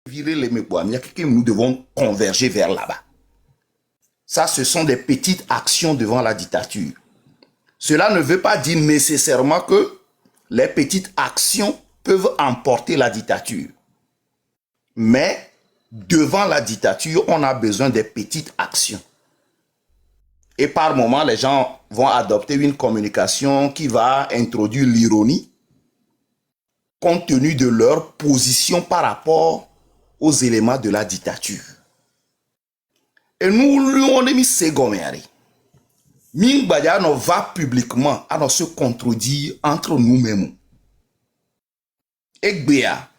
virer les mébois, nous devons converger vers là-bas. Ça, ce sont des petites actions devant la dictature. Cela ne veut pas dire nécessairement que les petites actions peuvent emporter la dictature. Mais devant la dictature, on a besoin des petites actions. Et par moment, les gens vont adopter une communication qui va introduire l'ironie compte tenu de leur position par rapport aux éléments de la dictature. Et nous, on est mis segoméré. Mingbaya ne va publiquement à se contredire entre nous-mêmes. Et Béa,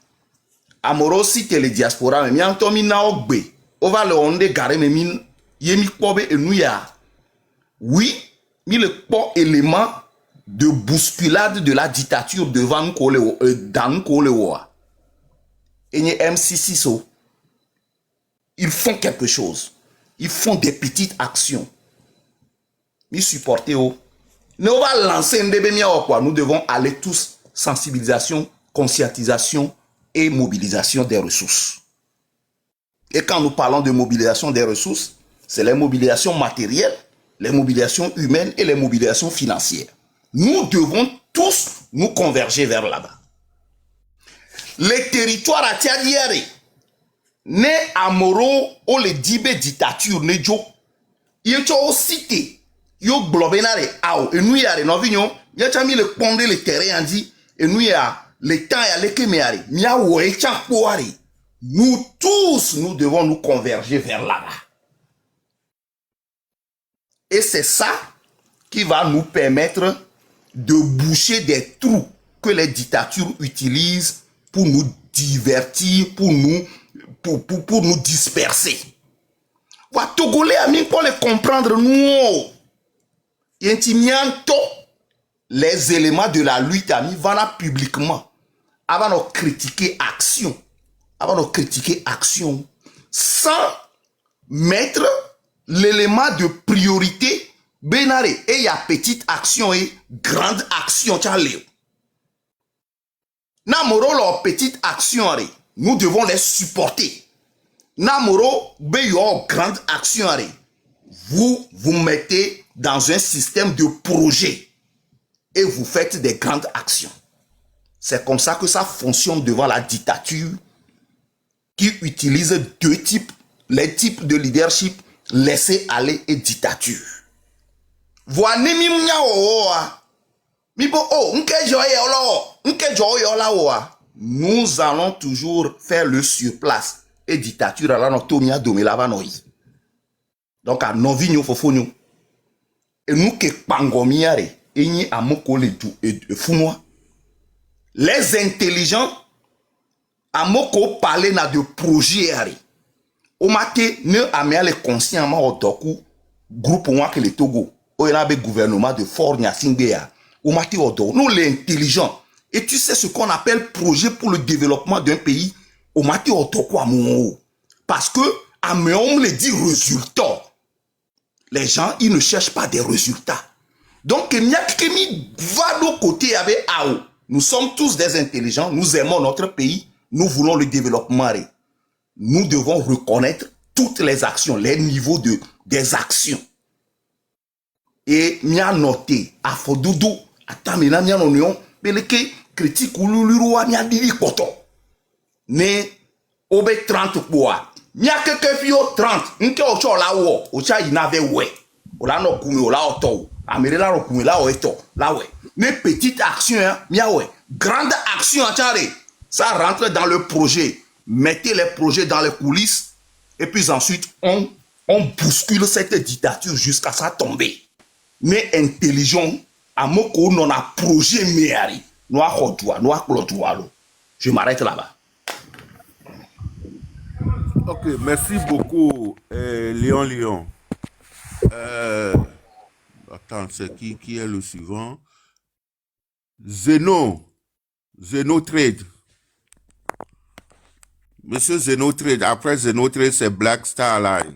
Amoro cite les diasporas, mais en tomi na ogbe, on va le onde garé, mais min yemi kobe et nous ya. Oui, mais le bon élément de bousculade de la dictature devant nous dans nous et les M6 ils font quelque chose. Ils font des petites actions. Ils supportent. Nous va lancer un débat. Nous devons aller tous sensibilisation, conscientisation et mobilisation des ressources. Et quand nous parlons de mobilisation des ressources, c'est les mobilisations matérielles, les mobilisations humaines et les mobilisations financières. Nous devons tous nous converger vers là-bas. Les territoires à Tiadiere, ne amoro o le dibe dictature ne jo, yecho o cité, yo globenare ao, et nous yare no vignon, yacha mi le pondre le terrain andi, et nous ya le temps ya le kemeare, mia wecha poare. Nous tous, nous devons nous converger vers là-bas. Et c'est ça qui va nous permettre de boucher des trous que les dictatures utilisent pour nous divertir, pour nous disperser. Wa Togolais amis pour les comprendre nous. Intimianto les éléments de la lutte amis voilà publiquement avant de critiquer action. Avant de critiquer action sans mettre l'élément de priorité benare et il y a petite action et grande action tchalé. Namoro leur petite action nous devons les supporter. Namoro beyo grande action vous mettez dans un système de projet et vous faites des grandes actions. C'est comme ça que ça fonctionne devant la dictature qui utilise deux types, les types de leadership laisser aller et dictature. Voilà mi mnya oa. Mi bo oh nke joye ola. Nous allons toujours faire le surplace et dictature ala no tomia domelava noi. Donc à novinho fofonio. Et nous que pangomiare enyi amoko le du et funwa. Les intelligents amoko parler na de projet ari. O mate ne amia le consciemment au doku groupe moi que le Togo. O yana be gouvernement de Fort Nyasingea. O mate au doku. Nous les intelligents. Et tu sais ce qu'on appelle projet pour le développement d'un pays. O mate au doku à mon. Parce que améon le dit résultat. Les gens ils ne cherchent pas des résultats. Donc Nyakemi va de côté avec Ao. Nous sommes tous des intelligents. Nous aimons notre pays. Nous voulons le développement. Nous devons reconnaître toutes les actions, les niveaux des actions. Et mia noté, à Fodoudou, à Tamina, mia nonion, beleke critique ou l'urua, mia dili koto. Ne, obe 30 poa. Mia keke fio 30, nke ocho la wo, ocha inave we. Ola no kume, ola oto. Amere la no kume, la oeto, la we. Ne petite action, mia we. Grande action, achare. Ça rentre dans le projet. Mettez les projets dans les coulisses et puis ensuite on bouscule cette dictature jusqu'à sa tombée. Mais intelligent, à moko non a projet meari. Noa chodwa, noa klodwa. Je m'arrête là-bas. Ok, merci beaucoup, Léon. Attends, c'est qui est le suivant? Zeno Trade. Monsieur Zenotrade, après Zenotrade, c'est Black Star Line.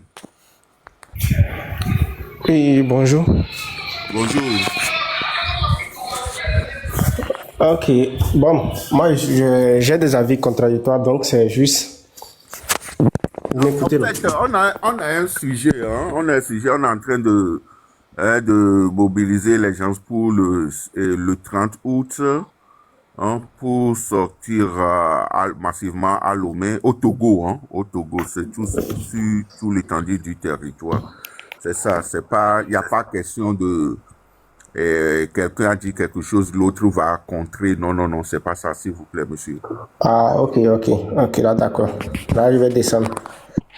Oui, bonjour. Bonjour. Ok, bon, moi j'ai des avis contradictoires, donc c'est juste Vous En m'écoutez là? fait, on a un sujet, hein, on est en train de mobiliser les gens pour le 30 août, hein, pour sortir massivement à Lomé, au Togo, hein, au Togo, c'est sur tout l'étendue du territoire. C'est ça, c'est pas, il n'y a pas question de quelqu'un a dit quelque chose, l'autre va contrer. Non, non, non, c'est pas ça, s'il vous plaît, monsieur. Ah, ok, là, d'accord. Là, je vais descendre.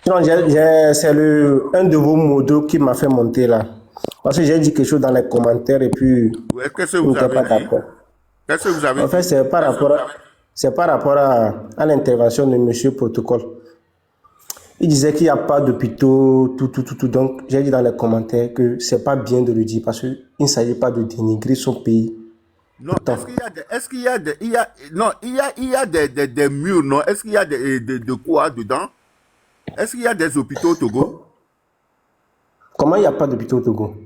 Sinon, c'est un de vos modos qui m'a fait monter là. Parce que j'ai dit quelque chose dans les commentaires et puis Ouais, qu'est-ce que il vous n'était pas avez dit? d'accord. Qu'est-ce que vous avez En fait, dit? c'est par rapport à l'intervention de Monsieur Protocole. Il disait qu'il n'y a pas d'hôpitaux, tout. Donc, j'ai dit dans les commentaires que c'est pas bien de le dire parce qu'il ne s'agit pas de dénigrer son pays. Non, Autant. est-ce qu'il y a non, il y a des murs, non? Est-ce qu'il y a de quoi dedans? Est-ce qu'il y a des hôpitaux au Togo? Comment il n'y a pas d'hôpitaux au Togo?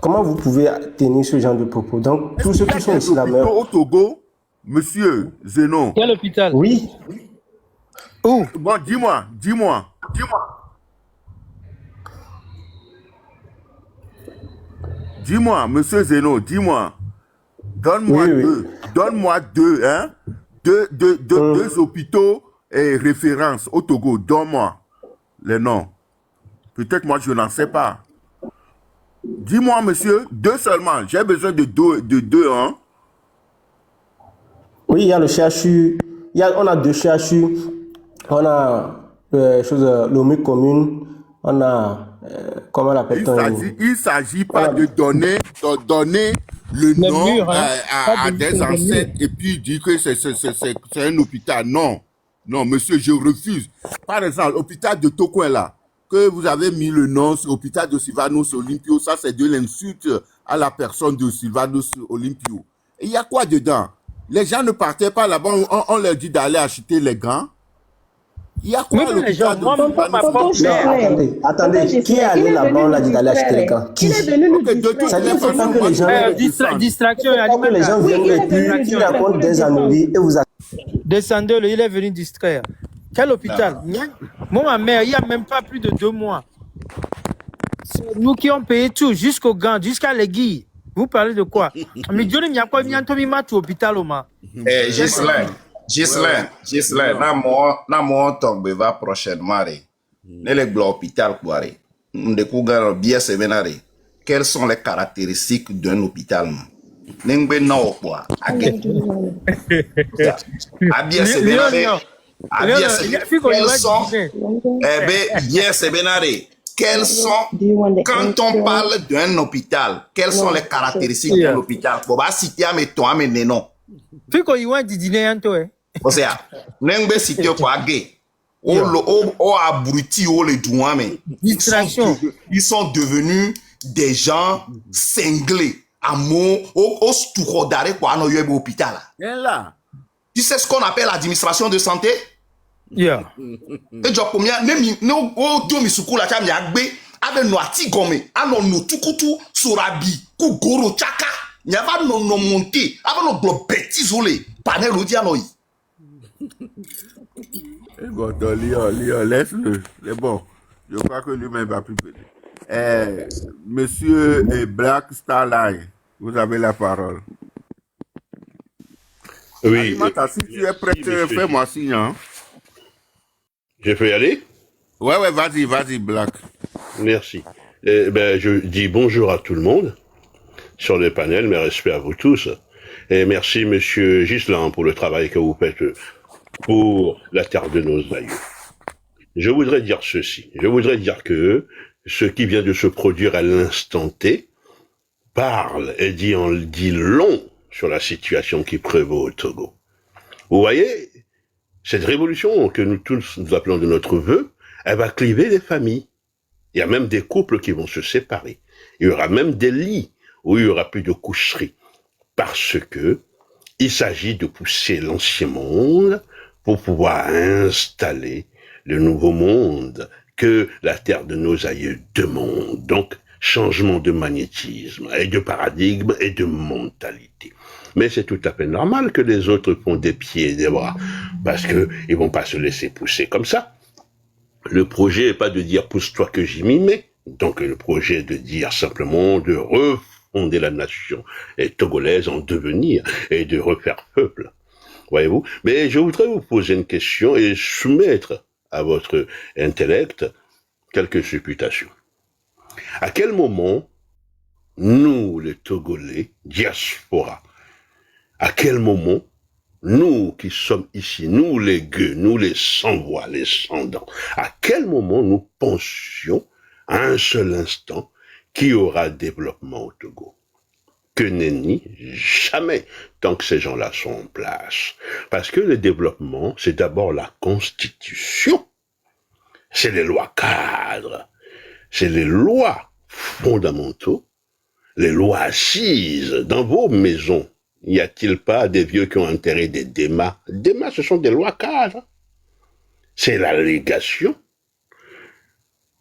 Comment vous pouvez tenir ce genre de propos? Donc, Est-ce tous ceux qu'il y a qui sont des ici là hôpitaux au Togo, monsieur Zeno? Quel hôpital? Oui, Où? Bon, dis-moi. Dis-moi, monsieur Zeno, dis-moi. Donne-moi oui. deux. Donne-moi deux, hein? Deux hôpitaux et références au Togo. Donne-moi les noms. Peut-être moi, je n'en sais pas. Dis-moi, monsieur, deux seulement. J'ai besoin de deux, hein? Oui, il y a le CHU. On a deux CHU. On a l'OMU commune. On a, comment Il l'appelle-t-on? s'agit pas de donner le Les nom murs, hein? à des ancêtres et puis dire que c'est un hôpital. Non, non, monsieur, je refuse. Par exemple, l'hôpital de Tokoin là, que vous avez mis le nom, c'est l'hôpital de Sylvanus Olympio, ça c'est de l'insulte à la personne de Sylvanus Olympio. Et il y a quoi dedans? Les gens ne partaient pas là-bas, on leur dit d'aller acheter les gants. Il y a quoi à Même les gens, l'hôpital de moi, ma propre Non, mère. attendez. Qui est allé là-bas? On l'a dit d'aller acheter les camps. Qui? Il est venu nous Ok, de toutes distraire. Ça les dit qu'il faut pas façons, que moi, les gens, Distraction, faut pas que les gens Oui, viennent il et est venu puis ils distraire racontent pour des le anomalies et vous descendez-le, il est venu distraire. Quel hôpital? Moi, ma mère, il n'y a même pas plus de 2 mois. C'est nous qui ont payé tout, jusqu'aux gants, jusqu'à l'aiguille. Vous parlez de quoi? Mais Dieu n'y a pas mis un tomate au hôpital, Oma. Gislain, na mo togbe va prochainement re. Ne le glo hôpital quoi re. Nde kuga bien seminare. Quelles sont les caractéristiques d'un hôpital? Nengbe no quoi. Age. A bien seminare. Quels sont bien seminare. Quels sont, quand on parle d'un hôpital, quelles sont les caractéristiques d'un hôpital? Faut pas citer à mes toi, mais non. Fiko, il want dîner un peu. O sea, n'engbe citer quoi gay. O abruti o les douanes, Distraction. ils sont devenus des gens cinglés. Amour, au stourodare quoi, no yebe hôpital. Viens là. Tu sais ce qu'on appelle l'administration de santé? Yeah. Et jo pomia ne o do mi suku la cha mi agbe ave no ati gome ano no tukutu sorabi ku goro chaka nya va no monter ave no glo bêtise ole panel odi ano yi. Bon, Léon, laisse-le. C'est bon. Je crois que lui-même va plus péter. Monsieur Black Starline, vous avez la parole. Oui. Alimata, si tu es prêt, fais-moi signe. Hein? Je peux y aller? Ouais, vas-y, Black. Merci. Je dis bonjour à tout le monde sur le panel, mes respects à vous tous. Et merci, monsieur Gislain, pour le travail que vous faites pour la terre de nos aïeux. Je voudrais dire ceci. Je voudrais dire que ce qui vient de se produire à l'instant T parle et dit long sur la situation qui prévaut au Togo. Vous voyez, cette révolution que nous tous nous appelons de notre vœu, elle va cliver les familles. Il y a même des couples qui vont se séparer. Il y aura même des lits où il y aura plus de coucherie. Parce que il s'agit de pousser l'ancien monde pour pouvoir installer le nouveau monde que la terre de nos aïeux demande. Donc, changement de magnétisme et de paradigme et de mentalité. Mais c'est tout à fait normal que les autres font des pieds et des bras, parce que ils vont pas se laisser pousser comme ça. Le projet n'est pas de dire pousse-toi que j'y m'y mets. Donc le projet est de dire simplement de refonder la nation togolaise en devenir et de refaire peuple. Voyez-vous? Mais je voudrais vous poser une question et soumettre à votre intellect quelques supputations. À quel moment, nous, les Togolais, diaspora, à quel moment, nous qui sommes ici, nous les gueux, nous les sans-voix, les sans-dents, à quel moment nous pensions, à un seul instant, qu'il y aura développement au Togo? Que nenni, jamais, tant que ces gens-là sont en place. Parce que le développement, c'est d'abord la constitution. C'est les lois cadres. C'est les lois fondamentaux, les lois assises dans vos maisons. Y a-t-il pas des vieux qui ont enterré des démas? Démas, ce sont des lois cadres. C'est la légation.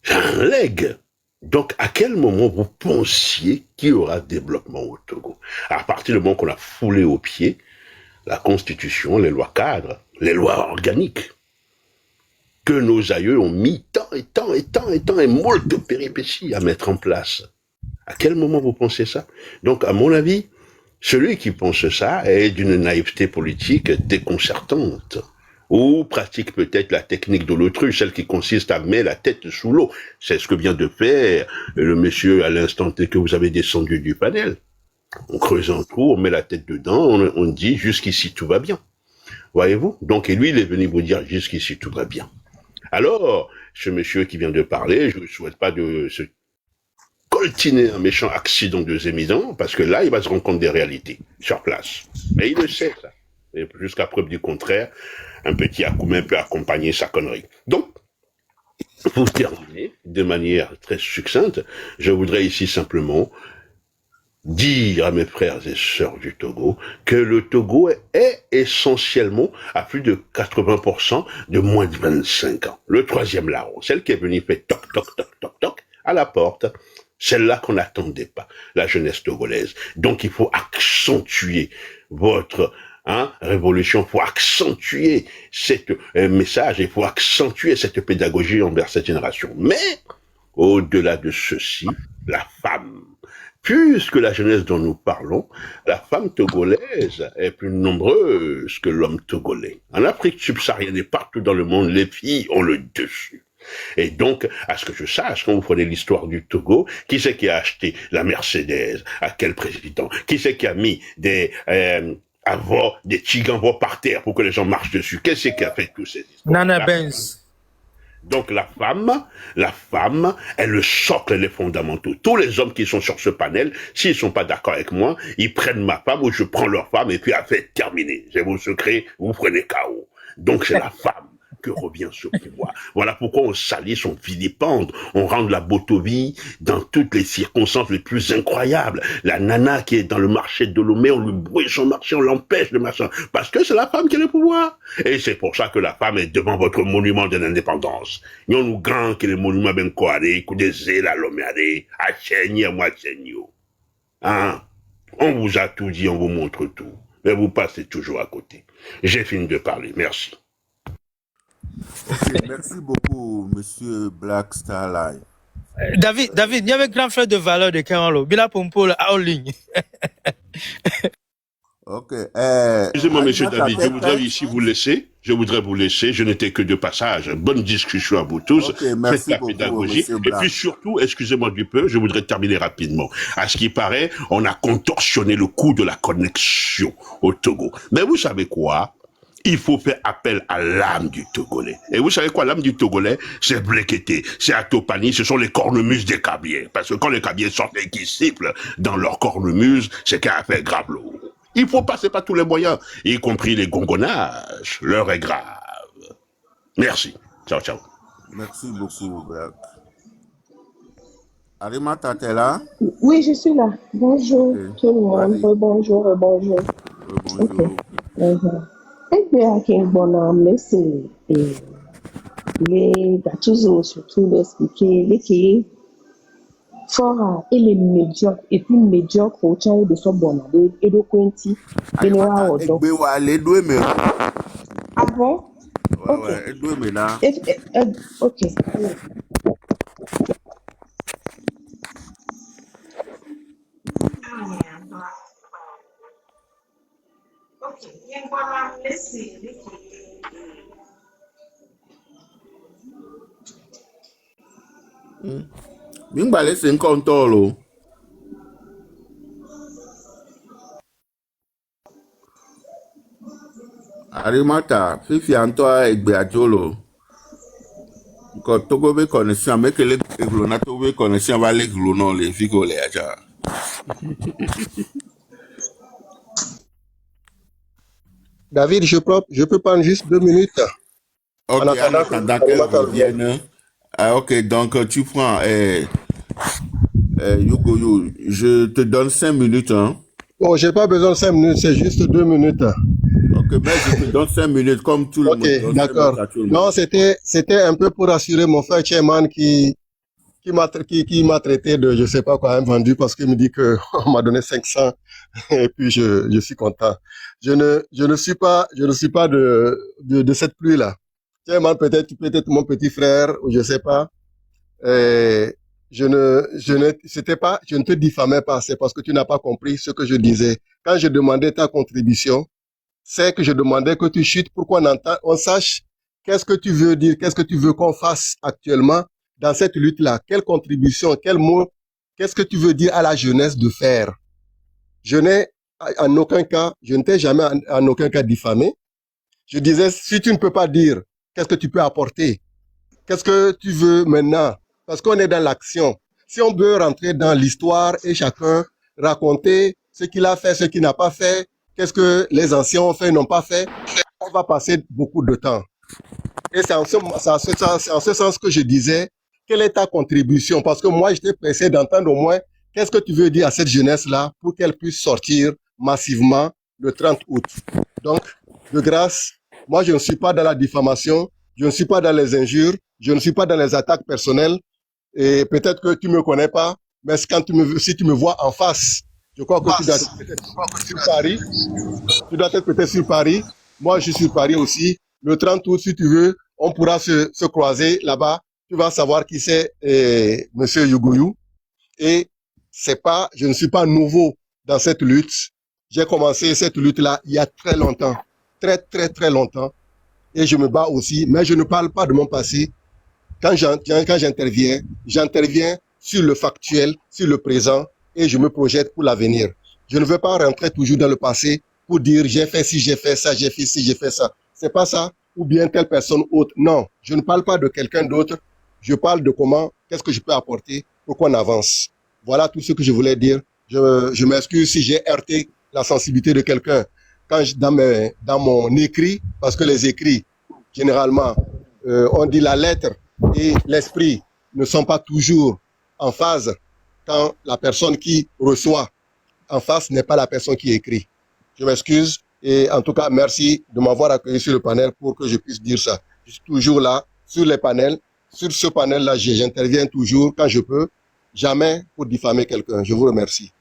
C'est un legs. Donc, à quel moment vous pensiez qu'il y aura développement au Togo? À partir du moment qu'on a foulé aux pieds la Constitution, les lois cadres, les lois organiques, que nos aïeux ont mis tant et moult de péripéties à mettre en place. À quel moment vous pensez ça? Donc, à mon avis, celui qui pense ça est d'une naïveté politique déconcertante, ou pratique peut-être la technique de l'autruche, celle qui consiste à mettre la tête sous l'eau. C'est ce que vient de faire le monsieur à l'instant que vous avez descendu du panel. On creuse un trou, on met la tête dedans, on dit jusqu'ici tout va bien. Voyez-vous? Donc, et lui, il est venu vous dire jusqu'ici tout va bien. Alors, ce monsieur qui vient de parler, je ne souhaite pas de se coltiner un méchant accident de éminent, parce que là, il va se rendre compte des réalités sur place. Mais il le sait, ça. Et jusqu'à preuve du contraire, un petit Akoumen peut accompagner sa connerie. Donc, pour terminer, de manière très succincte, je voudrais ici simplement dire à mes frères et sœurs du Togo que le Togo est essentiellement à plus de 80% de moins de 25 ans. Le troisième larron, celle qui est venue faire toc, toc, toc, toc, toc, à la porte, celle-là qu'on n'attendait pas, la jeunesse togolaise. Donc il faut accentuer votre révolution, il faut accentuer cette message, il faut accentuer cette pédagogie envers cette génération. Mais, au-delà de ceci, la femme, puisque la jeunesse dont nous parlons, la femme togolaise est plus nombreuse que l'homme togolais. En Afrique subsaharienne et partout dans le monde, les filles ont le dessus. Et donc, à ce que je sache, quand vous prenez l'histoire du Togo, qui c'est qui a acheté la Mercedes? À quel président? Qui c'est qui a mis des Tiganvo par terre pour que les gens marchent dessus? Qu'est-ce qui a fait tous ces histoires? Nana Benz. Donc la femme est le socle, les fondamentaux. Tous les hommes qui sont sur ce panel, s'ils sont pas d'accord avec moi, ils prennent ma femme ou je prends leur femme et puis affaire terminée. J'ai vos secrets, vous prenez KO. Donc c'est la femme que revient ce pouvoir. Voilà pourquoi on salisse, on vilipende, on rend la botovie dans toutes les circonstances les plus incroyables. La nana qui est dans le marché de Lomé, on lui brouille son marché, on l'empêche de marcher. Parce que c'est la femme qui a le pouvoir. Et c'est pour ça que la femme est devant votre monument de l'indépendance. Nous nous grand que le monument ben koare, koudeze la Lomé, achenye moi chenyo. Hein? On vous a tout dit, on vous montre tout. Mais vous passez toujours à côté. J'ai fini de parler. Merci. Ok, merci beaucoup, monsieur Black Starlight. David, il y avait grand frère de valeur de Keralo. Bila Pompo, en ligne. Ok. Excusez-moi, monsieur David, je voudrais ici vous laisser. Je voudrais vous laisser. Je n'étais que de passage. Bonne discussion à vous tous. Okay, merci faites la beaucoup, pédagogie. Et puis surtout, excusez-moi du peu, je voudrais terminer rapidement. À ce qui paraît, on a contorsionné le coût de la connexion au Togo. Mais vous savez quoi? Il faut faire appel à l'âme du Togolais. Et vous savez quoi, l'âme du Togolais? C'est Blekété, c'est Atopani, ce sont les cornemuses des Kabyles. Parce que quand les Kabyles sortent et qu'ils sifflent dans leurs cornemuses, c'est qu'il y a un fait grave lourd. Il faut passer par tous les moyens, y compris les gongonnages. L'heure est grave. Merci. Ciao, ciao. Merci beaucoup, Black. Arimata, t'es là? Oui, je suis là. Bonjour Ok. tout le monde. Vas-y. Bonjour, bonjour. Bonjour. Ebe ake gbona mmesi le gachizo surtout l'expliquer leki Fora, il est médiocre. Et puis médiocre, au tient de son bon et de Quinty, Benoît Alimata, Odo. egbe wa le do me. Ah bon? Ouais, Ok. ouais, do me là. Ok. Mingba le se nkonto lo. Alimata, fifi anto egbe ajolo. Ko togo be connexion, mais que le glona to be connexion va le glono le figo le aja. David, je peux prendre juste 2 minutes en Ok, en attendant que attendant qu'elle l'animateur vienne. revienne. Ah, ok, donc tu prends Yugo Yu, je te donne 5 minutes, hein. Bon, j'ai pas besoin de 5 minutes, c'est juste 2 minutes. Ok, mais je te donne 5 minutes comme tout le Ok, monde. Donne 5 minutes d'accord. à tout le monde. Non, c'était un peu pour rassurer mon frère Chairman qui m'a traité de, je sais pas quoi, un vendu parce qu'il me dit que on m'a donné 500 et puis je suis content. Je ne suis pas de cette pluie-là. Chairman, peut-être mon petit frère, ou je sais pas. Euh, je ne te diffamais pas, c'est parce que tu n'as pas compris ce que je disais. Quand je demandais ta contribution, c'est que je demandais que tu chutes pour on sache qu'est-ce que tu veux dire, qu'est-ce que tu veux qu'on fasse actuellement dans cette lutte-là. Quelle contribution, quel mot, qu'est-ce que tu veux dire à la jeunesse de faire? Je n'ai en aucun cas, je ne t'ai jamais en aucun cas diffamé. Je disais, si tu ne peux pas dire, qu'est-ce que tu peux apporter? Qu'est-ce que tu veux maintenant? Parce qu'on est dans l'action. Si on veut rentrer dans l'histoire et chacun raconter ce qu'il a fait, ce qu'il n'a pas fait, qu'est-ce que les anciens ont fait, n'ont pas fait, on va passer beaucoup de temps. Et c'est en ce sens que je disais, quelle est ta contribution? Parce que moi, j'étais pressé d'entendre au moins qu'est-ce que tu veux dire à cette jeunesse-là pour qu'elle puisse sortir massivement le 30 août. Donc, de grâce, moi, je ne suis pas dans la diffamation, je ne suis pas dans les injures, je ne suis pas dans les attaques personnelles. Et peut-être que tu me connais pas, mais si tu me vois en face, je crois que tu dois être peut-être sur Paris. Tu dois être peut-être sur Paris. Moi, je suis sur Paris aussi. Le 30 août, si tu veux, on pourra se croiser là-bas. Tu vas savoir qui c'est, Monsieur Yugoyou. Et je ne suis pas nouveau dans cette lutte. J'ai commencé cette lutte-là il y a très longtemps. Très, très, très longtemps. Et je me bats aussi, mais je ne parle pas de mon passé. Quand j'interviens, j'interviens sur le factuel, sur le présent, et je me projette pour l'avenir. Je ne veux pas rentrer toujours dans le passé pour dire j'ai fait ci, j'ai fait ça, j'ai fait ci, j'ai fait ça. C'est pas ça. Ou bien telle personne autre. Non, je ne parle pas de quelqu'un d'autre. Je parle de qu'est-ce que je peux apporter pour qu'on avance. Voilà tout ce que je voulais dire. Je m'excuse si j'ai heurté la sensibilité de quelqu'un dans mon écrit, parce que les écrits, généralement, on dit la lettre et l'esprit ne sont pas toujours en phase quand la personne qui reçoit en face n'est pas la personne qui écrit. Je m'excuse et en tout cas, merci de m'avoir accueilli sur le panel pour que je puisse dire ça. Je suis toujours là, sur les panels. Sur ce panel-là, j'interviens toujours quand je peux, jamais pour diffamer quelqu'un. Je vous remercie.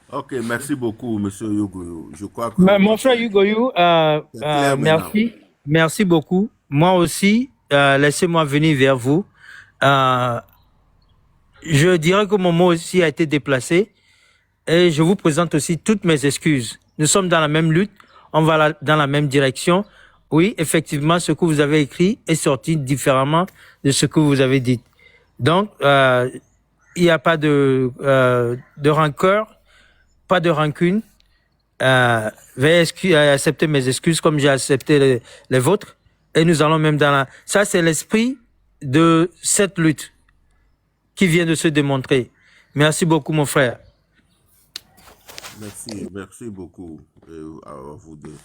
Ok, merci beaucoup, monsieur Yugo. Je crois que Mon frère Yugoyu, merci. Merci beaucoup. Moi aussi, laissez-moi venir vers vous. Je dirais que mon mot aussi a été déplacé et je vous présente aussi toutes mes excuses. Nous sommes dans la même lutte, on va dans la même direction. Oui, effectivement, ce que vous avez écrit est sorti différemment de ce que vous avez dit. Donc, il n'y a pas de rancœur, pas de rancune. Veuillez accepter mes excuses comme j'ai accepté les vôtres. Et nous allons même dans la... Ça, c'est l'esprit de cette lutte qui vient de se démontrer. Merci beaucoup, mon frère. Merci beaucoup à vous deux.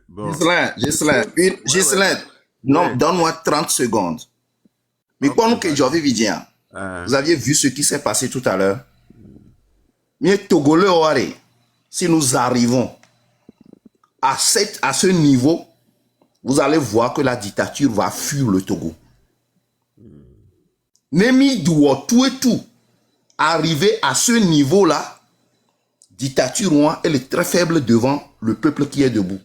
Bon. Ghislain, non, donne-moi 30 secondes. Mais quand nous que j'avais vu dire, vous aviez vu ce qui s'est passé tout à l'heure. Mais Togolais, si nous arrivons à ce niveau, vous allez voir que la dictature va fuir le Togo. Nemi doit tout et tout. arrivé à ce niveau-là, dictature moi, elle est très faible devant le peuple qui est debout.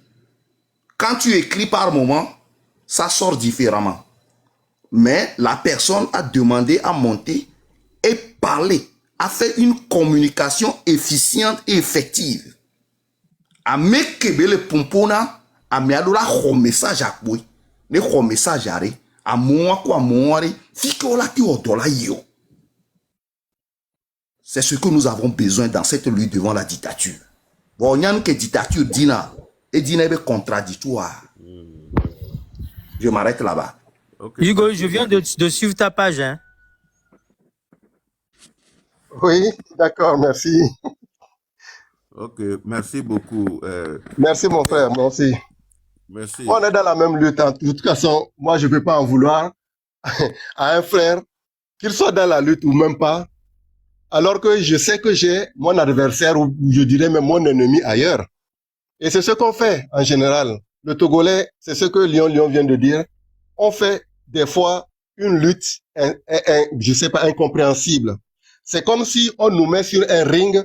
Quand tu écris par moment, ça sort différemment. Mais la personne a demandé à monter et parler, a fait une communication efficiente et effective. A mekebele pompona, a meadola ho message à quoi, ne ho message à re, a moi quoi moire, fikola ki odola yo. C'est ce que nous avons besoin dans cette lutte devant la dictature. Bon, il y a une dictature dina et dina est contradictoire. Je m'arrête là-bas. Ok, Hugo, merci je viens beaucoup. de suivre ta page. Hein. Oui, d'accord, merci. Ok, merci beaucoup. Merci mon frère, merci. Merci. On est dans la même lutte. De toute façon, moi, je ne peux pas en vouloir à un frère, qu'il soit dans la lutte ou même pas, alors que je sais que j'ai mon adversaire, ou je dirais même mon ennemi ailleurs. Et c'est ce qu'on fait en général. Le Togolais, c'est ce que Lyon vient de dire. On fait des fois une lutte, je sais pas, incompréhensible. C'est comme si on nous met sur un ring,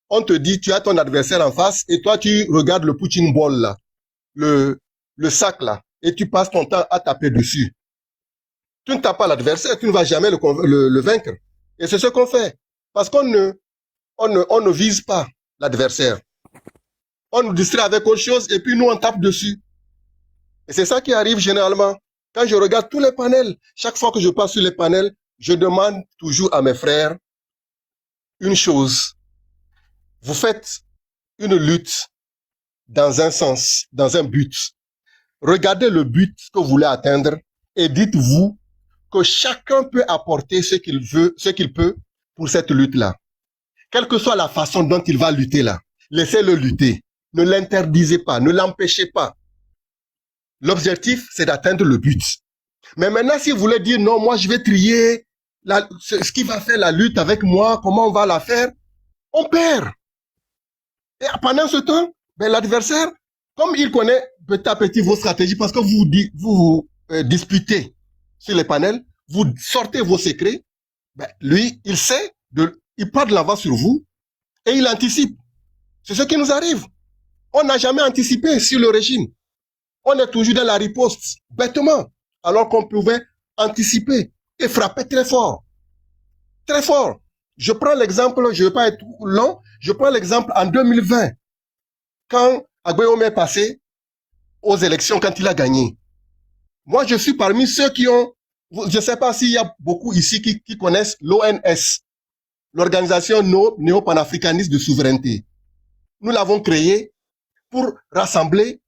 on te dit, tu as ton adversaire en face, et toi, tu regardes le punching ball là, le sac là, et tu passes ton temps à taper dessus. Tu ne tapes pas l'adversaire, tu ne vas jamais le vaincre. Et c'est ce qu'on fait. Parce qu'on ne vise pas l'adversaire. On nous distrait avec autre chose et puis nous on tape dessus. Et c'est ça qui arrive généralement. Quand je regarde tous les panels, chaque fois que je passe sur les panels, je demande toujours à mes frères une chose. Vous faites une lutte dans un sens, dans un but. Regardez le but que vous voulez atteindre et dites-vous que chacun peut apporter ce qu'il veut, ce qu'il peut pour cette lutte-là. Quelle que soit la façon dont il va lutter là, laissez-le lutter. Ne l'interdisez pas, ne l'empêchez pas. L'objectif, c'est d'atteindre le but. Mais maintenant, si vous voulez dire non, moi je vais trier ce qui va faire la lutte avec moi, comment on va la faire, on perd. Et pendant ce temps, ben, l'adversaire, comme il connaît petit à petit vos stratégies, parce que vous disputez sur les panels, vous sortez vos secrets, ben, lui, il sait, il part de l'avant sur vous et il anticipe. C'est ce qui nous arrive. On n'a jamais anticipé sur le régime. On est toujours dans la riposte, bêtement, alors qu'on pouvait anticiper et frapper très fort. Très fort. Je prends l'exemple, je ne vais pas être long, je prends l'exemple en 2020, quand Agbéome est passé aux élections, quand il a gagné. Moi, je suis parmi ceux qui ont, je ne sais pas s'il y a beaucoup ici qui connaissent l'ONS, l'Organisation néo-panafricaniste de souveraineté. Nous l'avons créée pour rassembler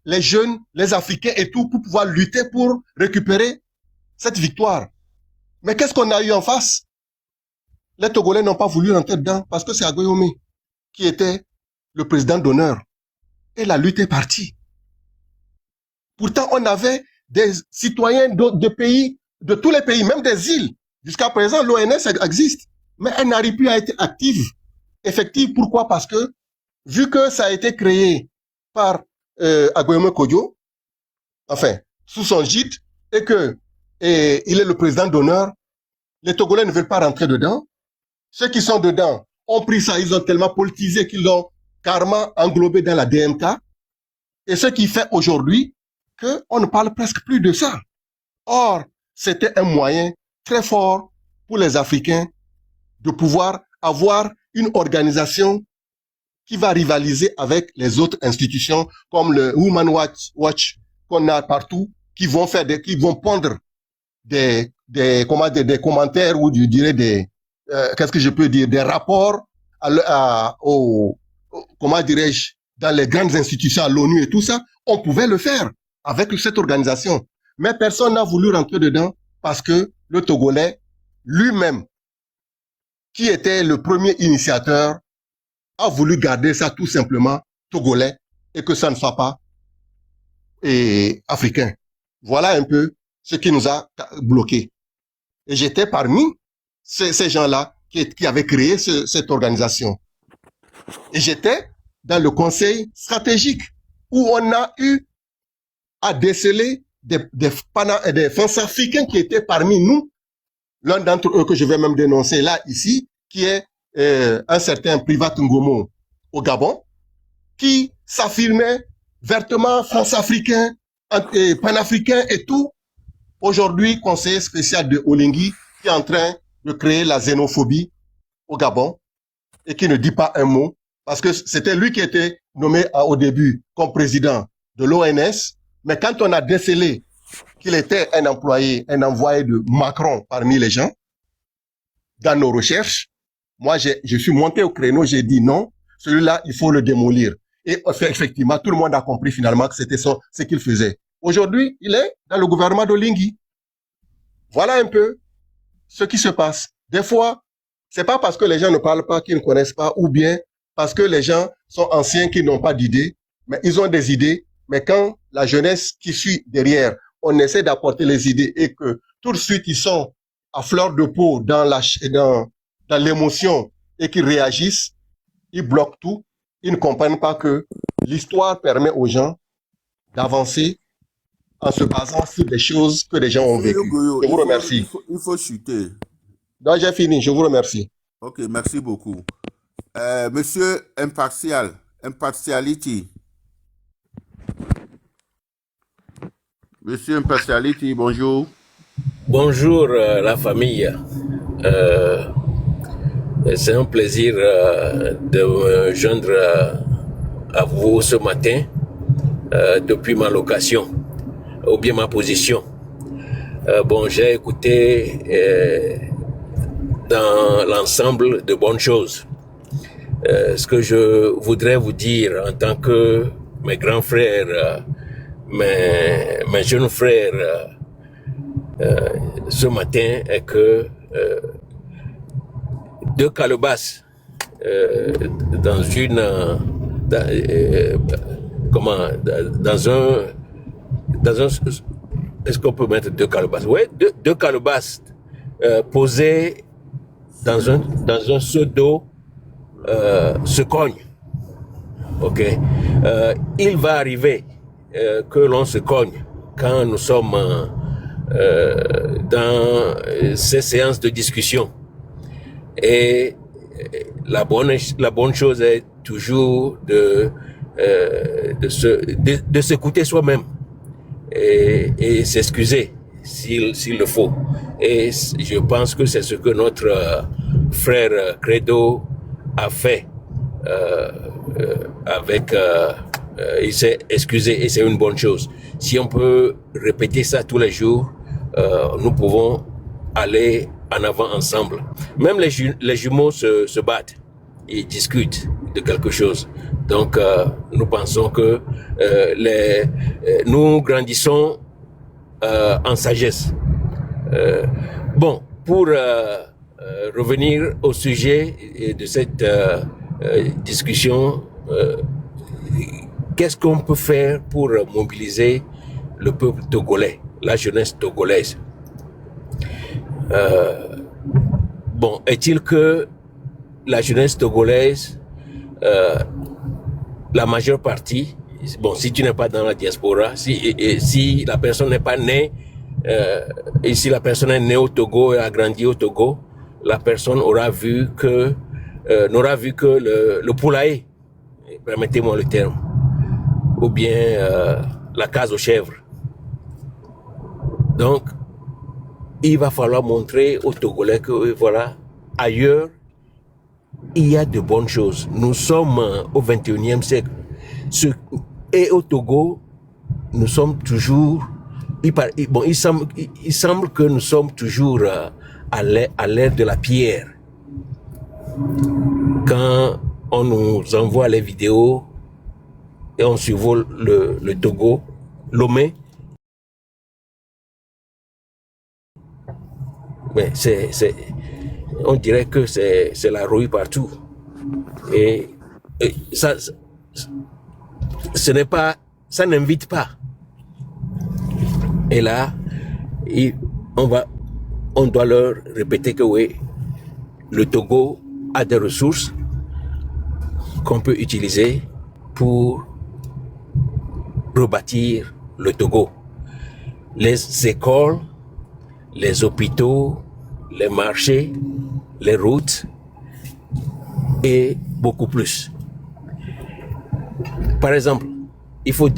les jeunes, les Africains et tout, pour pouvoir lutter pour récupérer cette victoire. Mais qu'est-ce qu'on a eu en face? Les Togolais n'ont pas voulu rentrer dedans parce que c'est Agbéome qui était le président d'honneur. Et la lutte est partie. Pourtant, on avait des citoyens de pays, de tous les pays, même des îles. Jusqu'à présent, l'ONS existe. Mais elle n'arrive plus à être active, effective. Pourquoi? Parce que, vu que ça a été créé par Agbéome Kodjo, enfin, sous son gîte, et que il est le président d'honneur, les Togolais ne veulent pas rentrer dedans. Ceux qui sont dedans ont pris ça, ils ont tellement politisé qu'ils l'ont carrément englobé dans la DMK. Et ce qui fait aujourd'hui qu'on ne parle presque plus de ça. Or, c'était un moyen très fort pour les Africains de pouvoir avoir une organisation qui va rivaliser avec les autres institutions comme le Human Watch qu'on a partout, qui vont pondre des commentaires ou je dirais qu'est-ce que je peux dire, des rapports comment dirais-je, dans les grandes institutions, à l'ONU et tout ça. On pouvait le faire avec cette organisation. Mais personne n'a voulu rentrer dedans parce que le Togolais lui-même, qui était le premier initiateur, a voulu garder ça tout simplement Togolais et que ça ne soit pas africain. Voilà un peu ce qui nous a bloqués. Et j'étais parmi ces gens-là qui avaient créé cette organisation. Et j'étais dans le conseil stratégique où on a eu à déceler des Français africains qui étaient parmi nous. L'un d'entre eux que je vais même dénoncer là, ici, qui est un certain Privat Ngomo au Gabon, qui s'affirmait vertement france-africain, panafricain et tout. Aujourd'hui, conseiller spécial de Olingi, qui est en train de créer la xénophobie au Gabon et qui ne dit pas un mot, parce que c'était lui qui était nommé au début comme président de l'ONS, mais quand on a décelé qu'il était un employé, un envoyé de Macron parmi les gens, dans nos recherches, moi, je suis monté au créneau, j'ai dit non, celui-là, il faut le démolir. Et effectivement, tout le monde a compris finalement que c'était ce qu'il faisait. Aujourd'hui, il est dans le gouvernement d'Olingi. Voilà un peu ce qui se passe. Des fois, c'est pas parce que les gens ne parlent pas qu'ils ne connaissent pas, ou bien parce que les gens sont anciens qui n'ont pas d'idées, mais ils ont des idées. Mais quand la jeunesse qui suit derrière, on essaie d'apporter les idées et que tout de suite ils sont à fleur de peau dans l'émotion et qu'ils réagissent, ils bloquent tout. Ils ne comprennent pas que l'histoire permet aux gens d'avancer en se basant sur des choses que les gens ont vécues. Je vous remercie. Il faut chuter. Donc j'ai fini, je vous remercie. Ok, merci beaucoup. Monsieur Impartiality. Monsieur Impartiality, bonjour. Bonjour la famille. C'est un plaisir de me joindre à vous ce matin depuis ma location ou bien ma position. J'ai écouté dans l'ensemble de bonnes choses. Ce que je voudrais vous dire en tant que mes grands frères, mes jeunes frères, ce matin est que deux calebasses dans un est-ce qu'on peut mettre deux calebasses? Oui, deux calebasses posées dans un seau d'eau se cognent. Ok, il va arriver que l'on se cogne quand nous sommes dans ces séances de discussion. Et la bonne chose est toujours de s'écouter soi-même et s'excuser s'il le faut. Et je pense que c'est ce que notre frère Credo a fait il s'est excusé et c'est une bonne chose. Si on peut répéter ça tous les jours, nous pouvons aller en avant ensemble. Même les jumeaux se battent, ils discutent de quelque chose. Donc, nous pensons que nous grandissons en sagesse. Pour revenir au sujet de cette discussion, qu'est-ce qu'on peut faire pour mobiliser le peuple togolais, la jeunesse togolaise? Est-il que la jeunesse togolaise, la majeure partie, si tu n'es pas dans la diaspora, si la personne n'est pas née, et si la personne est née au Togo et a grandi au Togo, la personne n'aura vu que le poulailler, permettez-moi le terme, ou bien la case aux chèvres. Donc, il va falloir montrer aux Togolais que voilà, ailleurs, il y a de bonnes choses. Nous sommes au 21e siècle. Et au Togo, nous sommes toujours... il semble que nous sommes toujours à l'ère de la pierre. Quand on nous envoie les vidéos et on survole le Togo, Lomé, mais on dirait que c'est la rouille partout. Et ça n'invite pas. Et là, on doit leur répéter que oui, le Togo a des ressources qu'on peut utiliser pour rebâtir le Togo. Les écoles, les hôpitaux, les marchés, les routes, et beaucoup plus. Par exemple, nous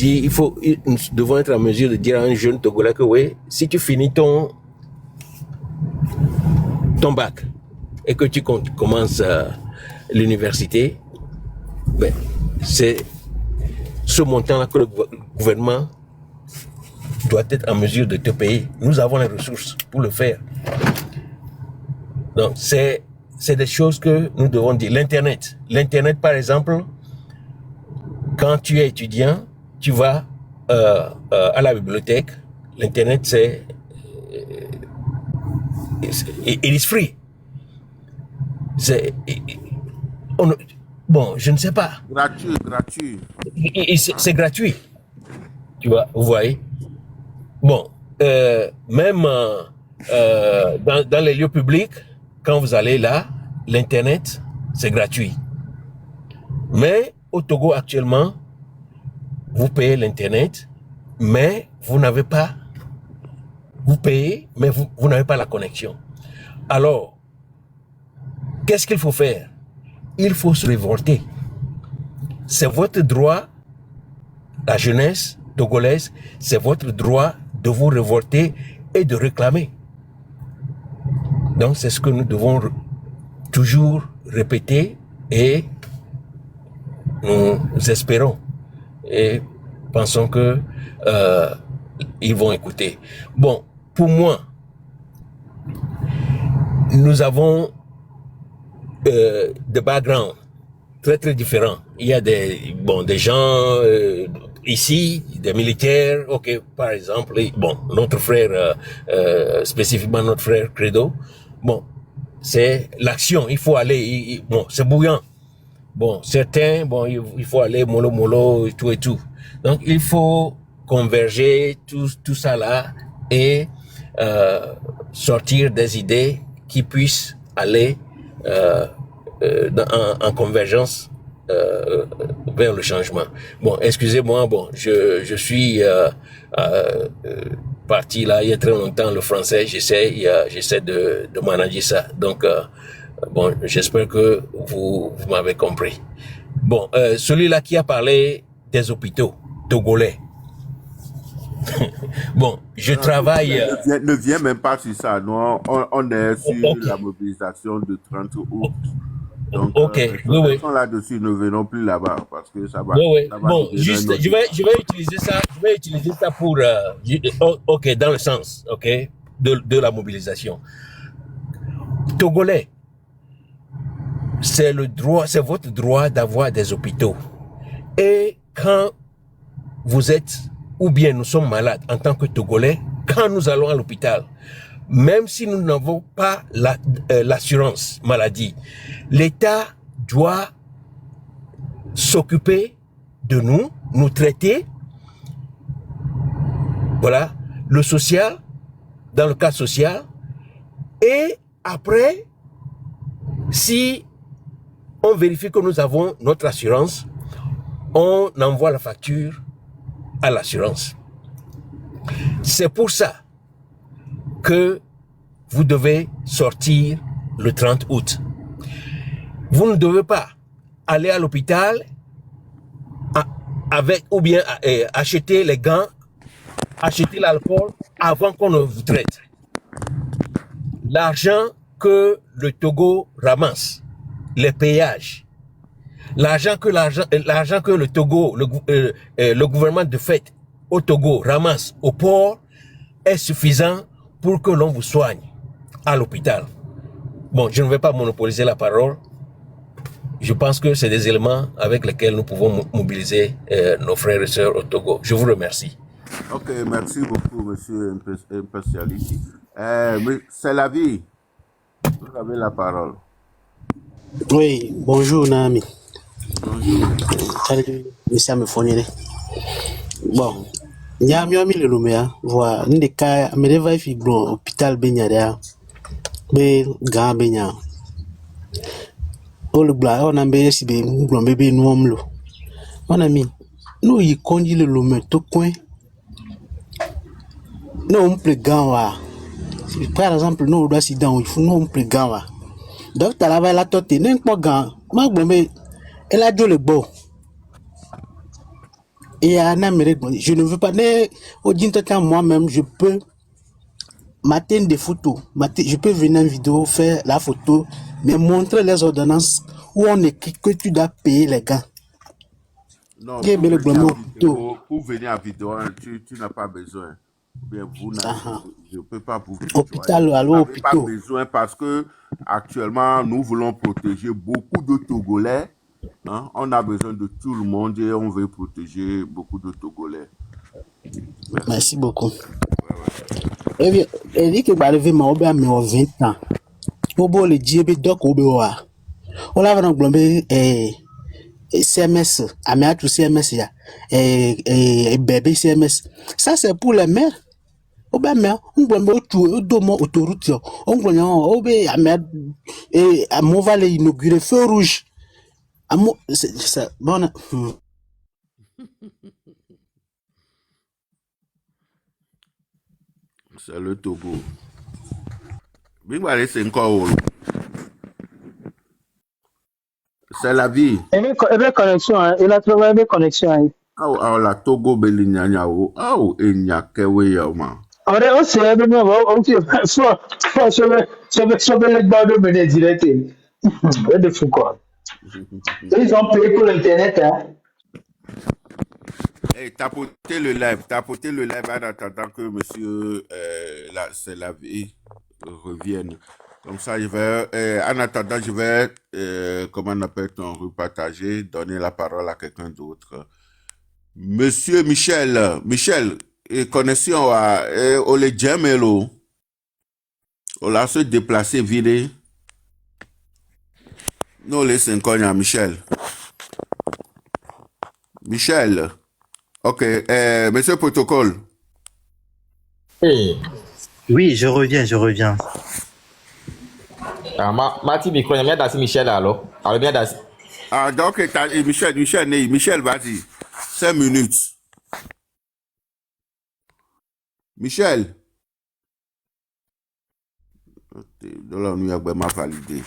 devons être en mesure de dire à un jeune Togolais que oui, si tu finis ton bac et que tu commences l'université, ben, c'est ce montant-là que le gouvernement doit être en mesure de te payer. Nous avons les ressources pour le faire. Donc, c'est des choses que nous devons dire. L'Internet, par exemple, quand tu es étudiant, tu vas à la bibliothèque. L'Internet, it is free. Bon, je ne sais pas. Gratuit. C'est gratuit. Tu vois, vous voyez. Bon, même dans les lieux publics, quand vous allez là, l'Internet, c'est gratuit. Mais au Togo actuellement, vous payez l'Internet, mais vous n'avez pas... Vous payez, mais vous n'avez pas la connexion. Alors, qu'est-ce qu'il faut faire? Il faut se révolter. C'est votre droit, la jeunesse togolaise, c'est votre droit de vous révolter et de réclamer. Donc, c'est ce que nous devons toujours répéter et nous espérons et pensons que ils vont écouter. Bon, pour moi, nous avons des backgrounds très très différents. Il y a des gens ici, des militaires, ok, par exemple, bon, notre frère, spécifiquement notre frère Credo, bon, c'est l'action, il faut aller, bon, c'est bouillant. Bon, certains, bon, il faut aller mollo, tout et tout. Donc, il faut converger tout ça là et sortir des idées qui puissent aller en convergence vers le changement. Bon, excusez-moi, bon, je suis parti là il y a très longtemps le français, j'essaie de manager ça. Donc bon, j'espère que vous m'avez compris. Bon, celui-là qui a parlé des hôpitaux togolais. Bon, je travaille... Ne viens même pas sur ça, non, on est sur la mobilisation de 30 août. Donc, oui. Là-dessus, ne venons plus là-bas parce que ça va. Oui. Ça va bon, juste, je vais utiliser ça pour, ok, dans le sens, ok, de la mobilisation. Togolais, c'est votre droit d'avoir des hôpitaux. Et quand vous êtes, ou bien nous sommes malades en tant que Togolais, quand nous allons à l'hôpital, même si nous n'avons pas l'assurance maladie, l'État doit s'occuper de nous traiter. Voilà, le social, dans le cas social. Et après, si on vérifie que nous avons notre assurance, on envoie la facture à l'assurance. C'est pour ça que vous devez sortir le 30 août. Vous ne devez pas aller à l'hôpital avec ou bien acheter les gants, acheter l'alcool avant qu'on ne vous traite. L'argent que le Togo ramasse, les péages, l'argent que le Togo, le gouvernement de fait au Togo ramasse au port est suffisant pour que l'on vous soigne à l'hôpital. Bon, je ne vais pas monopoliser la parole. Je pense que c'est des éléments avec lesquels nous pouvons mobiliser nos frères et sœurs au Togo. Je vous remercie. Ok, merci beaucoup, monsieur Impatiality. C'est la vie. Vous avez la parole. Oui, bonjour, Nami. Bonjour. Salut, monsieur Amefonire. Bon, Nyami le Lumea, voilà, Ndeka, Mereva Fiblon, hôpital Benyarea, Be Gan Benya. Oh, le blanc, on a bien si bien, blond bébé, nous omlo. Mon ami, nous y conduit le lume tout coin. Nous, on peut gagner. Par exemple, nous, on doit s'y dans, il faut nous, on peut gagner. Donc, tu as la tote, n'importe quoi, Marc Blomé, elle a dit le beau. Et en Amérique, je ne veux pas. Au temps moi-même, je peux mater des photos. Je peux venir en vidéo, faire la photo, mais montrer les ordonnances où on écrit que tu dois payer les gars. Non, J'ai le Blomé au plutôt. pour venir à vidéo, hein, tu n'as pas besoin. Bien, je ne peux pas vous hôpital, allô, vous n'avez pas hôpital. besoin parce que actuellement, nous voulons protéger beaucoup de Togolais. Hein? On a besoin de tout le monde et on veut protéger beaucoup de Togolais. Merci beaucoup. Et bien, elle dit que va arriver ma 20 ans. Au bout le djb doc au bois. On l'a vraiment blambé CMS, à tout CMS ya et bébé CMS. Ça c'est pour les mères. Au bas mère, on blambé au domo autoroute. On blambé au bé à mère et à mon va inaugurer feu rouge. À mon c'est bon. C'est le Togo. C'est encore. C'est la vie. Et bien connexion, il a trouvé une connexion. Ah, la Togo Belignania. Ah, il n'y a que oui, man. Ahora, o sea, no, sobre les bords de mener direct. Et de fou quoi. Ils ont payé pour l'internet, hein. Hey, tapotez le live en attendant que monsieur c'est la vie revienne. Comme ça, en attendant, je vais, comment on appelle ton repartager, donner la parole à quelqu'un d'autre. Monsieur Michel, connexion à Ole Djemelo. On a se déplacer, vider. Nous laissons encore à Michel. Ok, monsieur Protocole. Hey. Oui, je reviens. Ah, Marty Micro, il y a bien Michel alors. Alors bien d'assis. Ah, donc, Michel, vas-y. 5 minutes. Michel. Là, on y a bien validé.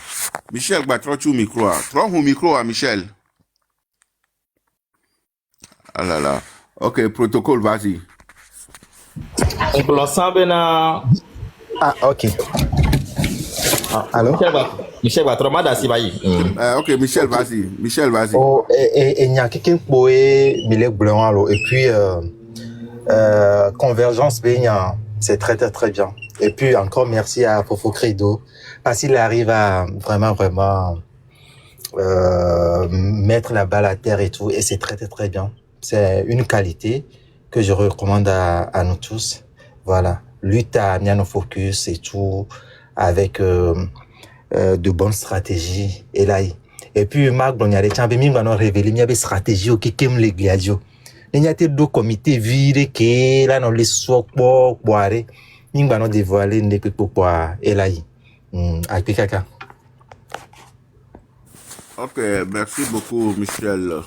Michel, bah, trop micro. Trop micro à Michel. Ah là là. Ok, protocole, vas-y. Ah, ok. Allô? Michel va trop mal d'assis. Ok, Michel, vas-y. Oh, et il y a quelqu'un qui peut Milek Blanc, alors. Et puis, Convergence, c'est très, très, très bien. Et puis, encore merci à Fofo Credo, parce qu'il arrive à vraiment, mettre la balle à terre et tout, et c'est très, très, très bien. C'est une qualité que je recommande à nous tous. Voilà. Lutte à Focus et tout, avec de bonnes stratégies. Et là, et puis, Marc, on y a des champions, il m'a révélé, il y a des stratégies qui aiment les gliadio. Il y a des comités vides qui, là, on les soit pour boire. Il m'a dévoilé des peu pour boire. Et là, avec Kaka. Ok, merci beaucoup, Michel.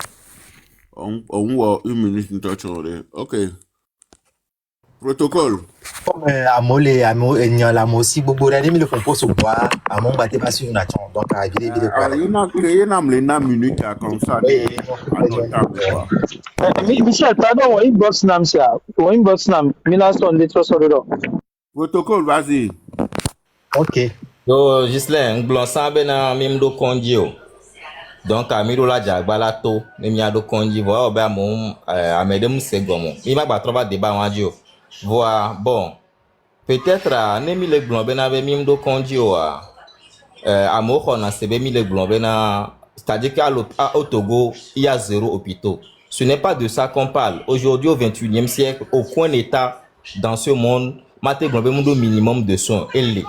On voit 1 minute de ok. Protocole. Amole, la aussi, beaucoup d'années, mais le compose au bois. À mon bâtiment, pas sur une action. Donc, à vider, il y a une minute comme ça. Michel, pardon, inbox nam ça. Inbox nam, Milan son des trois sur le dos. Protocole, vas-y. Ok. Yo, Gislain, blanc sans bena même do kondio. Donc a miro la jagbalato, ne mi ado konji voa oba mon amedem segomo. Mi ma ba trova débat wandio. Voa bon. Peut-être ne mi le blanc bena be mi do kondio a mo khona sebe mi le blanc bena, c'est-à-dire qu'à au Togo, il y a 0 hôpitaux. Ce n'est pas de ça qu'on parle. Aujourd'hui au 21e siècle, aucun état dans ce monde maté blanc be mundo minimum de soins élevé.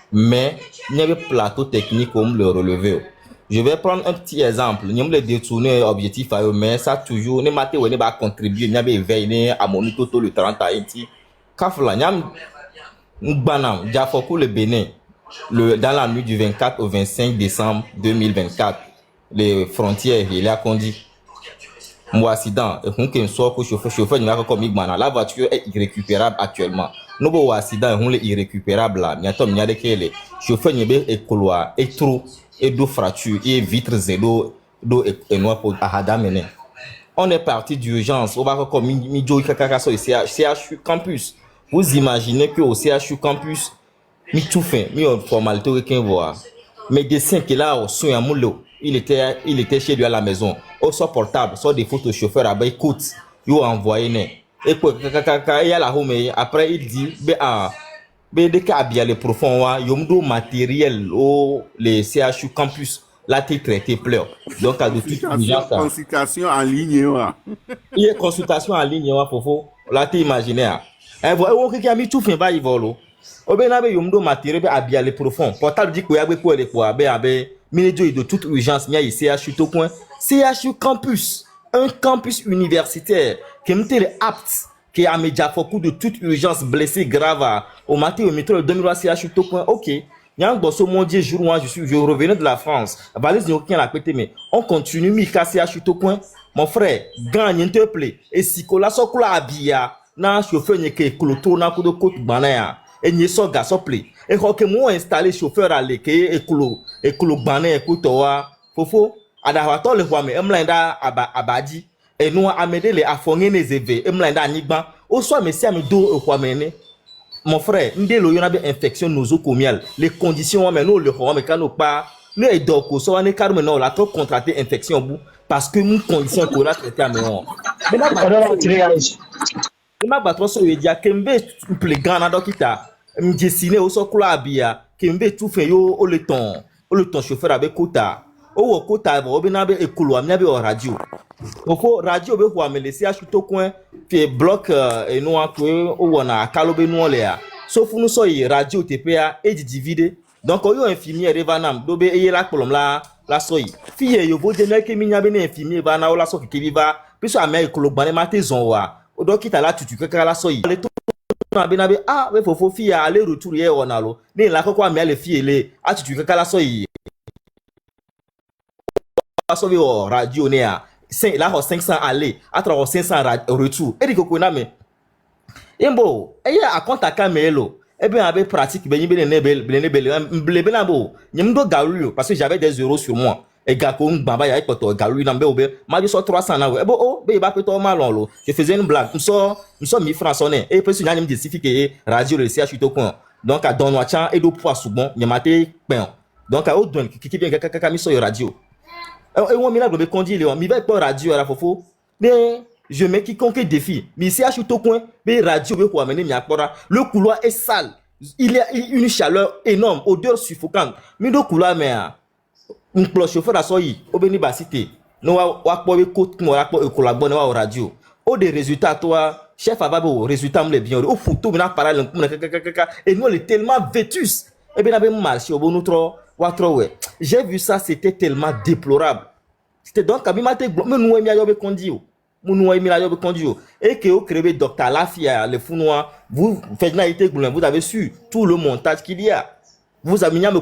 Mais il y avait plateau technique comme le relever. Je vais prendre un petit exemple. Nous avons détourné objectif à eux, mais ça toujours, nous avons contribué, nous avons veillé à mon toto le 30 à Haïti. Kafla, nous avons Jafoku le Bénin, dans la nuit du 24 au 25 décembre 2024, les frontières, il a conduit. Mon accident, et qu'on qu'un soit que chauffeur n'y a comme igmana. La voiture est irrécupérable actuellement. Nous bon accident, on est irrécupérable là. Mais attends, il y a des que chauffeur n'y est couloir, et trop, et d'eau fracture, et vitres zéro, d'eau et noir pour Ahadamene. On est parti d'urgence. On va comme Midjo Kakakaso et CHU Campus. Vous imaginez qu'au CHU Campus, mi tout fait, mi en formalité aucun voir. Médecin qui est là au soin à Moulou, il était chez lui à la maison. Au soit portable, soit des photos chauffeurs à bas écoute, il a envoyé né. Et puis il y a la home après il dit dès qu'il a bien les profonds, il y a un matériel au les CHU Campus. Là, tu traité pleure. Donc, à de toute consultation en ligne. Il y a consultation en ligne, Fofo. Là, tu imagines. Et voilà, on a mis tout fin, il vole. Au bien, il y a un matériel à bien les profonds. Portable dit qu'il y a quoi les quoi, de toute urgence, il y a CHU tout point. CHU Campus, un campus universitaire qui est apte, qui a média beaucoup de toute urgence, blessé grave au matin au métro 2003 CHU tout point. Ok. Yang bosso mon Dieu jour moi je revenais de la France. Valise n'y aucun la pété mais on continue mi casser à chuto coin. Mon frère, gagne te plaît et si kola so kola abia na chauffeur n'y que cloto na ko de côte banaya et n'y so ga so plaît. Et ko que moi installer chauffeur à leke et clo banaya ko to wa fofo ada wa to le wa me emlanda abadi et nous amede le afongé les éve emlanda nigba o so me si am do e kwa mene. Mon frère, ndé lo yona be infection nosocomiale. Les conditions mais nous le roi mais quand nous pas nous et donc so on est carrément non la trop contracté infection bout parce que nous conditions qu'on a traité à mais ma batro so yedia kembe ple gana dokita mjesine o so kula abia kembe tout fait yo o le ton chauffeur avec kota o kota bo be na be ekulu amia be radio ofo radio be ho amele si achuto coin puis bloc et nous a o wona kalobe nous le a sauf nous so radio TPA et divide donc yo infirmière revanam do be eye la kolom la soyi fille yo bo de na ke minya be na infirmière va na o la so ke viva puis so amé ekulu gbane matezon wa o do kita la tutu kaka la soyi le to na be we fofo fille aller retour hier wona lo ni la kokwa me le fille le a tutu kaka la soyi sauver radio né à 500 aller à travers 500 retour et dit que na me embo e ya akonta kamelo e bien avec pratique ben yibele nebel na bo nyimdo galu parce que j'avais des euros sur moi et gako mbamba ya poto galu na be ma bi so 300 na e bo oh be ba peto malon lo je faisais une blague nous so 1000 francs sonné et puis sur nyam justifier radio le CHU to coin donc à don chan et do poids soubon nyamate pen donc à odon qui bien kaka mi so radio. Et on m'a dit que mi va pas radio à la fofo. Mais je mets quiconque défi. Mais si à tout coin, mais radio veut quoi amener mi akpora. Le couloir est sale. Il y a une chaleur énorme, odeur suffocante. Mais le couloir mais un cloche chauffeur à soyi au beni basité. No wa po côte mo wa po collabore wa radio. Au des résultats toi chef avabo résultat me bien. Au photo me na parler et nous est tellement vétus. Et bien avait marché au bon notre. J'ai vu ça, c'était tellement déplorable. C'était donc à mimate nous aimons yobe condio. Nous aimons la yobe condio. Et que au créé docteur Lafia le founois, vous faites naïté vous avez su tout le montage qu'il y a. Vous avez mis un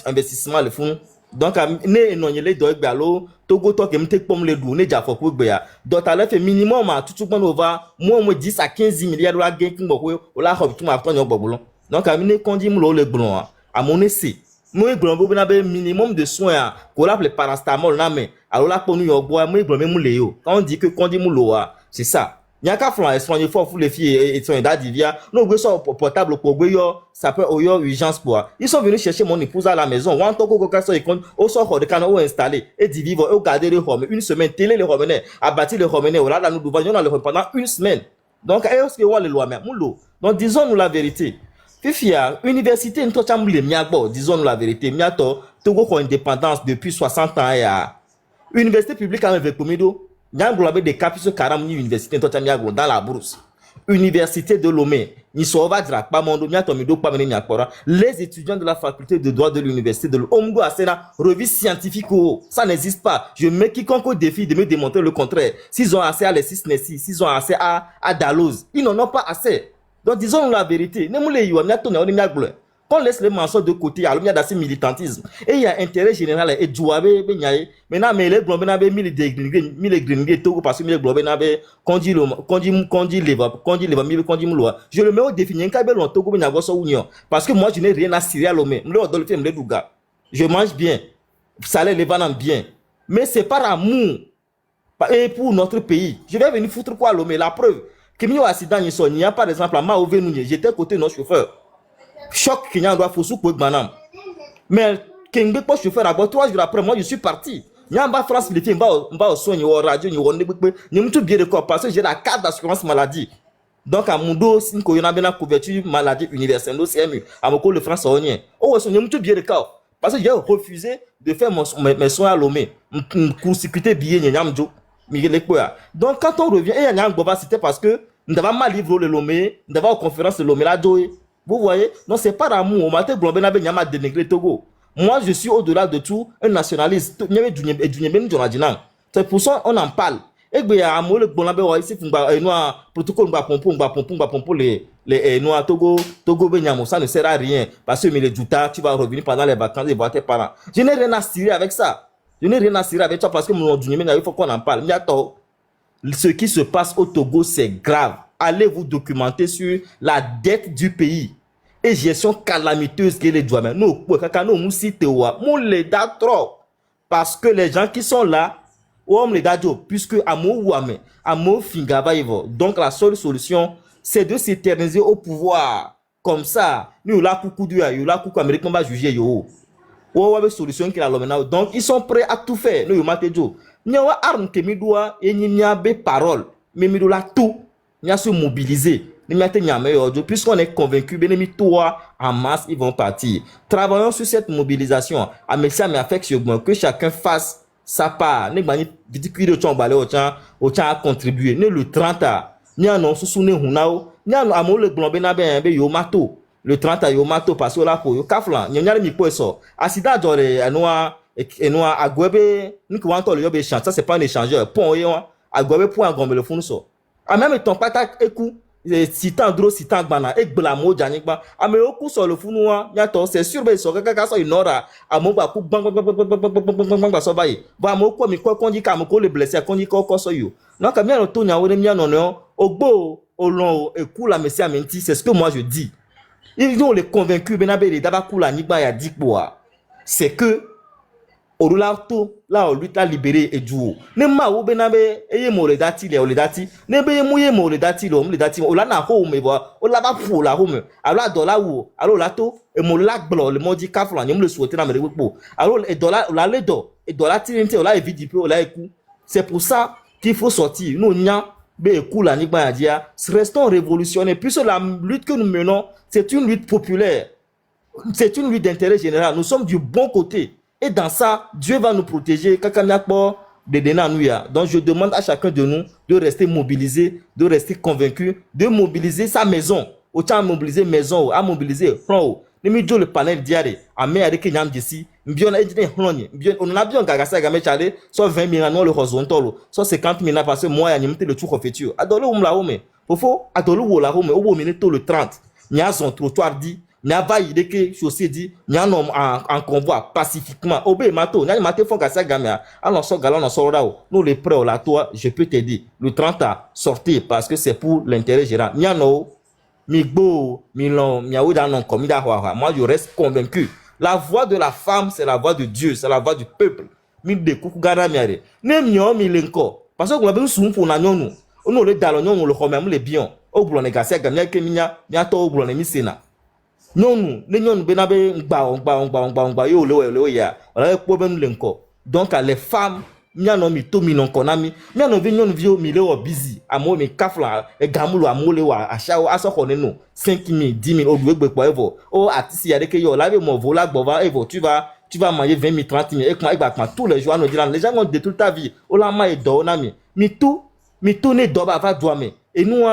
investissement le fou. Donc ne non yele do gbalo togo to kem tek pom le dou ne ja foko gbe ya. Docteur Lafia minimum à tout over moins 10 à 15 milliards dollars gain ki mboko o la hob tout ma ton yo bobolon. Donc à mine condi mu le blon à mon essai. Moi glombo bena be minimum de soins qu'on appelle paracétamol na mais alors là pour nous yo bois moi glomé mu le yo quand on dit que quand dit mu lo c'est ça nyaka flan soigner fort les filles et soin d'adivia no go so portable pour go yo ça peut yo urgence pour ils sont venus chercher mon épouse à la maison wan to go ka so ikon au sort de canaux installé et dit vivre au garder le home une semaine télé le revenait à bâtir le revenait là nous devons dans le pendant une semaine donc est-ce que on les lois même mu lo donc disons-nous la vérité. Fifia, université n'to chamble miagbo, disons-nous la vérité, miato, Togo ko indépendance depuis 60 ans ya. Université publique avec Pomido, nyanglo avec des capisos 40 université n'to chamiago dans la brousse. Université de Lomé, ni sova dra pas mondo miato mido pas meni miakora. Les étudiants de la faculté de droit de l'université de Omgo Asena, revue scientifique, ça n'existe pas. Je mets quiconque au défi de me démontrer le contraire. S'ils ont assez à les 6 Nessi, s'ils ont assez à Dalloz, ils n'en ont pas assez. Donc disons la vérité, ne moulé yo na to ne oni miagblo. Qu'on laisse les mensonges de côté, alors il y a d'assez militantisme. Et il y a intérêt général, et Djouabe, maintenant, mais les globes n'avaient mis les grenadiers, parce que les globes n'avaient, quand dit je le mets au défi, parce que moi, je n'ai rien à cirer à l'homme. Je mange bien, ça les vannes bien. Mais c'est par amour, et pour notre pays. Je vais venir foutre quoi à l'homme? La preuve, que il y a un accident, il n'y a pas d'exemple à Maové, j'étais côté de notre chauffeur. Choc qu'il y a un doigt faussou pour Gbanam. Mais quand je suis chauffeur d'abord, 3 jours après, moi je suis parti. Il y a un bas France, il y a un soin, il y a un radio, il y a un tout bien de corps parce que j'ai la carte d'assurance maladie. Donc à mon dos, si il y a une couverture maladie universelle, CMU, à mon coup le France, il y a un tout bien de corps. Parce que j'ai refusé de faire mes soins à Lomé. Court-circuiter billet, il y a un donc quand on revient, et il y a un Goba, c'était parce que nous avons mal livré le Lomé, nous avons une conférence de Lomé là, vous voyez, non, c'est pas d'amour. On m'a dit que dénigré Togo. Moi, je suis au-delà de tout un nationaliste. C'est pour ça qu'on en parle. Et bien, à moi, le Bolambé, ici, protocole, les noirs, Togo, ça ne sert à rien. Parce que les Djouta, tu vas revenir pendant les vacances et voir tes parents. Je n'ai rien à cirer avec ça. Je n'ai rien à cirer avec toi parce que il faut qu'on en parle. Ce qui se passe au Togo, c'est grave. Allez vous documenter sur la dette du pays et gestion calamiteuse que les doigts. Nous, les dates trop. Parce que les gens qui sont là, puisque donc la seule solution, c'est de s'éterniser au pouvoir. Comme ça, nous, là, coucou du américain va juger yo. Solution qui a l'homme. Donc, ils sont prêts à tout faire. Nous, nous avons arme que nous doit et nous avons parole. Mais nous avons tout. Nous avons se mobiliser. Puisqu'on est convaincu, en masse, ils vont partir. Travaillons sur cette mobilisation. Que chacun fasse sa part. Nous avons contribué. Nous le 30 nous avons soutenu nous avons le globé le 30 à Yomato parce que là pour yo kafla nyonya le miko eso asida dore anoa agwebe niko wanto le yobe échange ça c'est pas un échangeur pon yo agwebe pour un gombe le funu so en même temps pata eku sitan dro sitan gbana egbla mo janigba ame oku so le funu wa nyato c'est sûr be so kaka so inora amogba ku bang so bayi ba mo ko mi ko konji ka mo ko le blessé konji ko so yo non ka mi no to nya wo mi no ogbo olon eku la messia menti c'est ce que moi je dis. Ils ont les convaincus, c'est que Orulato, là, on lui a libéré et du ne ma ou benabe, et le dati, les dati, ne be mouye mo le dati, l'homme, le dati, on l'a na home, et voilà, on l'a pas pour la home, alors dollar ou, alors lato, et mon lac blanc, le modi kafla, le souhaité dans mes repos, alors et dollar, la ledo, et dollar tinté, on l'a évité, on l'a écouté. C'est pour ça qu'il faut sortir, nous, nya, be cool, restons révolutionnaires, puisque la lutte que nous menons, c'est une lutte populaire. C'est une lutte d'intérêt général. Nous sommes du bon côté. Et dans ça, Dieu va nous protéger. Donc je demande à chacun de nous de rester mobilisé, de rester convaincu, de mobiliser sa maison. Autant mobiliser maison, à mobiliser front. Le panel diaré, à me avec Kenyam d'ici, on a bien gagné à Gamechale, soit 20 000 ans le horizontal, soit 50 000 ans parce que moi, il y a le tour au futur. Adolo la home. Faut adolo la home, au minute le 30. Il y a son trottoir dit, il y a vaillé que chaussée dit, il y a un homme en convoi pacifiquement. Obé mato, il y a maté font gassa gamia. Alors so galant sort là. Nous les prêts là toi, je peux te dire, le 30 à sortir parce que c'est pour l'intérêt général. Il y a no migbo, milon, miaou dans non comme moi je reste convaincu. La voix de la femme, c'est la voix de Dieu, c'est la voix du peuple. Mi de kuku gana miare. Ne mio mi lenko. Parce que on a besoin soum pour nanyonou. On le dalonyon le remem les biens. Au boulon les gassa gamia ke minya, miato au boulon les misena. Non, les non benabe ngba yo le ya. On a problème lenko. Donc les femmes miano mi to mi non konami miano vi non vio mi le o busy amo mi kafla e gamulo amole wa asha aso konenu 5 000 10 000 ogbe po evo o atisi ya de ke yo la mo vola gbova evo tu vas manger 20 000 30 000 et quand tous les jours nous dire les gens ont détruit ta vie o la ma e do na mi tout ne do ba va doit me et nous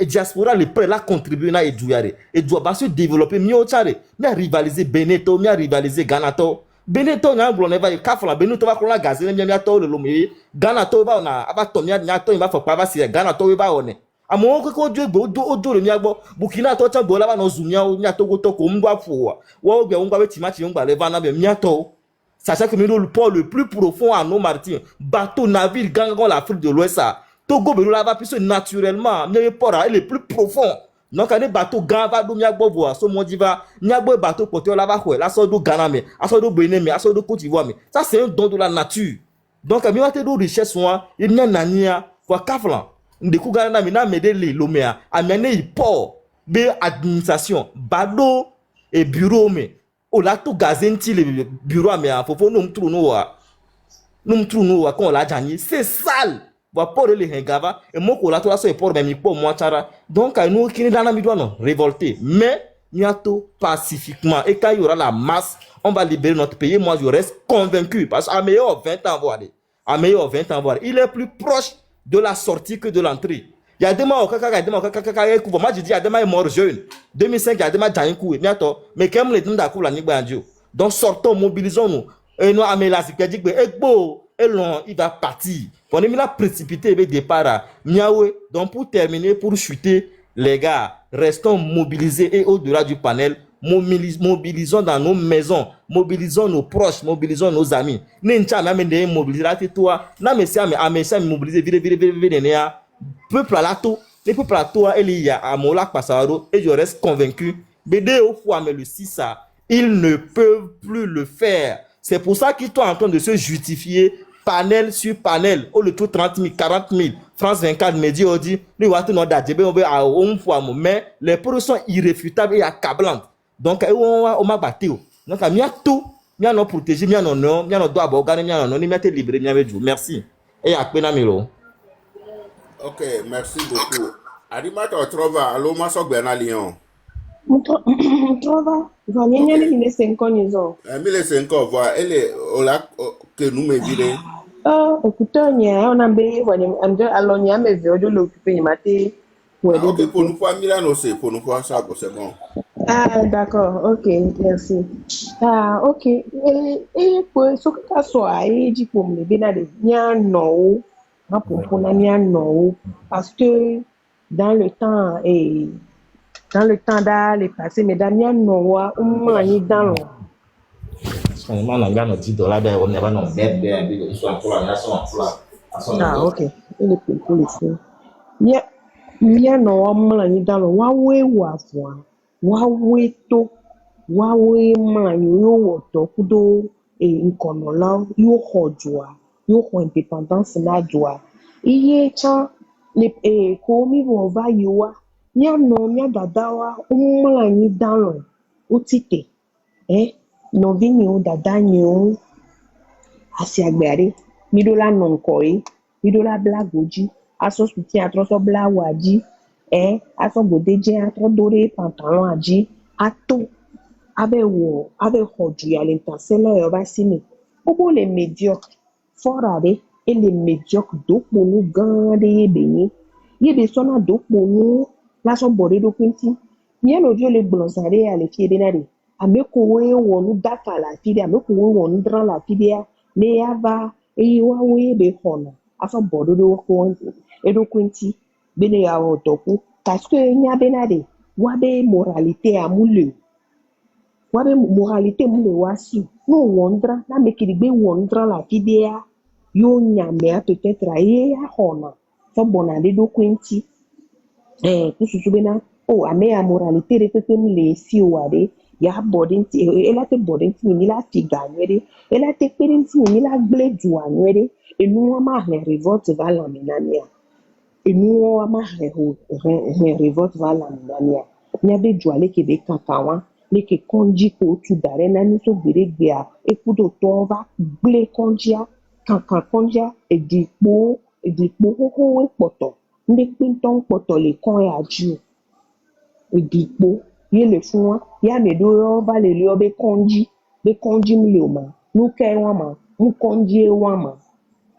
diaspora le prêt la contribuer na eduyare et doit pas se développer mi o chare mi rivaliser Beneto mi rivaliser Ganato Beneto nya blonne va kafla Beneto va kola gazele mi to le lomi Ganato ba na aba to nya to ba fo pa ba si Ganato ba one Amo ko jo gbo do le mi agbo Burkina to chan gbo la ba no zumia o nya Togo to ko ngwa fo wa be ngwa be timachi ngba le va na be mia to. Sachant que le port le plus profond à nos martyrs, bateau, navire, gangan l'Afrique de l'Ouest, Togo, Belo, là-bas, puisque naturellement, le port est le plus profond. Donc, les bateaux, gava, do miagbo, voa, so modiva, miagbo, bateau, porteur, là-bas, là, so do Ghana, mais, so do Bénin, mais, so do Côte d'Ivoire, mais, ça, c'est un don de la nature. Donc, mi wate do richesse, il n'y a nania, voa, kaflan, de kou Ghana, mais, na, mede, le, lomea, amene, il port, be, administration, bado, et bureau, mais, oh là tout gazenti le bureau mais faut nous trou nous quand la jani c'est sale va pour les hengava et moi ko la to la so pour même pour moi chara donc nous qui dans la mi doit non révolter mais bientôt pacifiquement et quand il y aura la masse on va libérer notre pays. Moi je reste convaincu parce qu'à meilleur 20 ans voir il est plus proche de la sortie que de l'entrée. Il y a des morts, moi je dis, il y a des morts morts jeunes. 2005, il y a des morts Djankou, mais quand les gens d'accord la Nigbandio. Donc sortons, mobilisons-nous. Et nous, Améla, c'est qu'il dit que il va partir. On est mis là précipité, il départ. Donc pour terminer, pour chuter, les gars, restons mobilisés et au-delà du panel, mobilisons dans nos maisons, mobilisons nos proches, mobilisons nos amis. N'encha même mobiliser toi, na mais c'est mobiliser vire peuple à la tout, les peuples à toi, il y a à Mola Passaro, et je reste convaincu, BD au fois, mais le 6 ça, ils ne peuvent plus le faire. C'est pour ça qu'ils sont en train de se justifier panel sur panel, au le tout 30 000, 40 000, France 24, Medi Odi, les Watano d'Adjebe, mais les preuves sont irréfutables et accablantes. Donc, on m'a battu. Donc, il y a tout, il y a nos protégés, il y a nos noms, il y a nos droits à organiser, il y a nos noms, il y a nos libres, il y a nos merci. Et à Penamiro. Ok, merci beaucoup. Adimata trova, allo maso bena Lyon. Trova, va niente okay. 1500. 1500 voix, elle est là que nous me vire. Écoutez, on a bien, alors il y a mes vieux de l'occuper, maté. Ok, pour nous pas Milan aussi, pour nous pas ça, c'est bon. Ah, d'accord, ok, merci. Ah, ok. Et pour ce que ça soit, et dit pour me bien non. Non, parce que dans le temps d'aller passer, mais Damien Noah, on m'a mis dans l'eau. Ah, ok. Il est pour les filles. Mia Noah, on m'a mis dans l'eau. Waouh, to. Waouh, man, yo, to, kudo, et une connola, yo, hodjoa. Yo indépendance na joie iye cha le ko mi bo va yowa nya no nya dadawa umma ni dalon utite no vini o dada nyo asi agbare mi do la non koi mi do la blagoji aso suti atroso blawaji aso godeje atro dore pantalon aji ato abe hoju ya l'intercelle yo ba sini obo les médiocres forade et les médiocres d'oponu gande yebeni yebe sona d'oponu la son bordé d'openti bien au dieu les blonsare à les pieds benade ameko we wonu daka la fide ameko we wonu dra la fide ne ava e wa we be hona aso bordé d'openti bene ya otoku parce que nya benade wa be moralité amule wabe moralité mule wasi no wondra na mekirigbe wondra la fidea yo nyame peut-être aye hona so bonade do kwenti kususubena ame ya moralité repete mule si wade ya bodenti elate bodenti ni la figanwere elate perenti ni la gleduanwere enu ma révolte va la menania enu ma révolte va la menania nyabe juale kebe kakawa leke konji ko tu dare na ni so gberegbe a ekudo to va gble konjia kankan konjia edipo ho we poto ndi pinton poto le kon ya ju edipo ye le fun wa ya me do ro va le le obe konji be konji mi le ma nu ke wa ma mu konji wa ma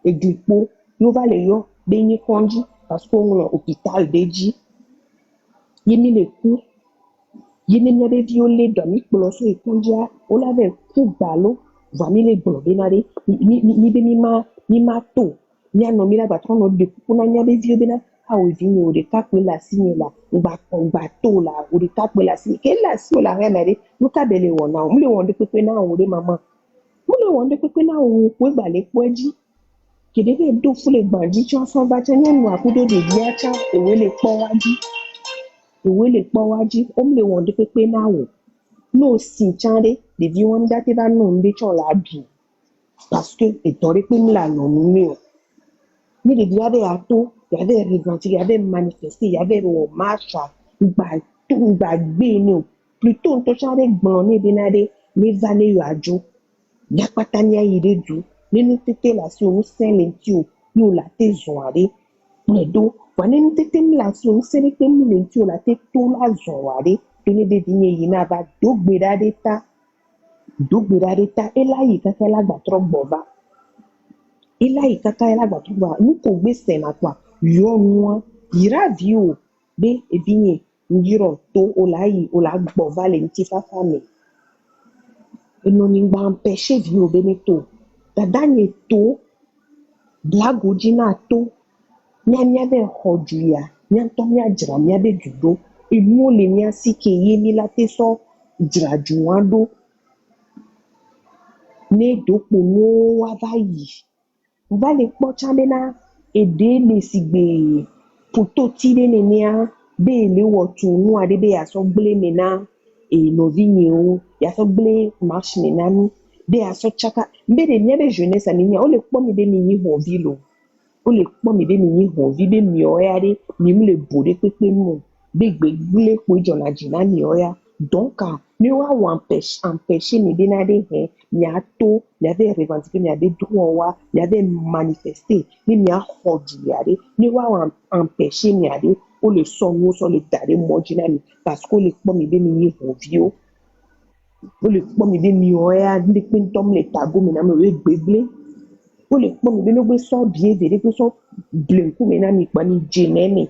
edipo yo va le yo be ni konji parce que on hôpital deji ye mi le ku yene nyade violé domi poloso e konja o la ve ku balo vami le blobinare ni be mi ma to ni ano mi la batron no de ku na nyade violé na Ah oui, vini, ou de kakwe la signe la, bateau la, ou de kakwe la signe. Quelle la signe la reine, nous kabele wona, mule wonde pepe na ou de maman. Mule wonde pepe na ou, kwe bale kweji. Kedebe do fule bandi, tu en son bâtiment, ou à coup de diacha, et où les powaji, et où les powaji, mule wonde pepe na ou. No si chande, de vi wanda te ba no mbe chon la bi. Parce que, et t'aurais pu me la nommer. Mais il y avait ato, il y avait revendiqué, il y avait manifesté, il y avait marche, il y avait plutôt on touche avec blonné benade, les valets yu adjo, il y a pas tania iredu, les nous tété la sur nous saint lentio, nous la té zoare, mais do, wane nous tété la sur nous saint lentio, la té tout la zoare, tenez de vignes yina va do bedade ta, et là il y a la batro bova. Ila ikaka ela batuba nuko gbese na kwa yo nwa ira view be ebinye ngiro to olayi ola gbo valenti fafame eno ni gba empêcher view beneto dadanye to blago jina to nya be hojuya nya to nya jira nya be judo emu le nya sike ye mi late so jira juwando ne dopo no wa vayi va les pochambena aider les sigbe poto tire nenia be le wotu nu ade be asogble mena e novinye o ya sogble marche menani be aso chaka be de nya be jeunesse ani o le po mi be mi yi ho vilo o le po mi be mi yi ho vi be mi o ya de mi mu le bode pepe mu be gbegbule po jona jina mi o ya donc ni wa empêcher ni be na de he ni ato ni avait revendiqué ni avait droit ni avait manifesté ni a hodu yade ni wa empêcher ni ade o le son so le dare mojina ni parce que le po mi be mi yi ho vio o le po mi be mi o ya ndi pin tom le tago mi na me we gbegbule o le po mi be no gbe so bien vere pe so blenku mi na mi pa ni jenene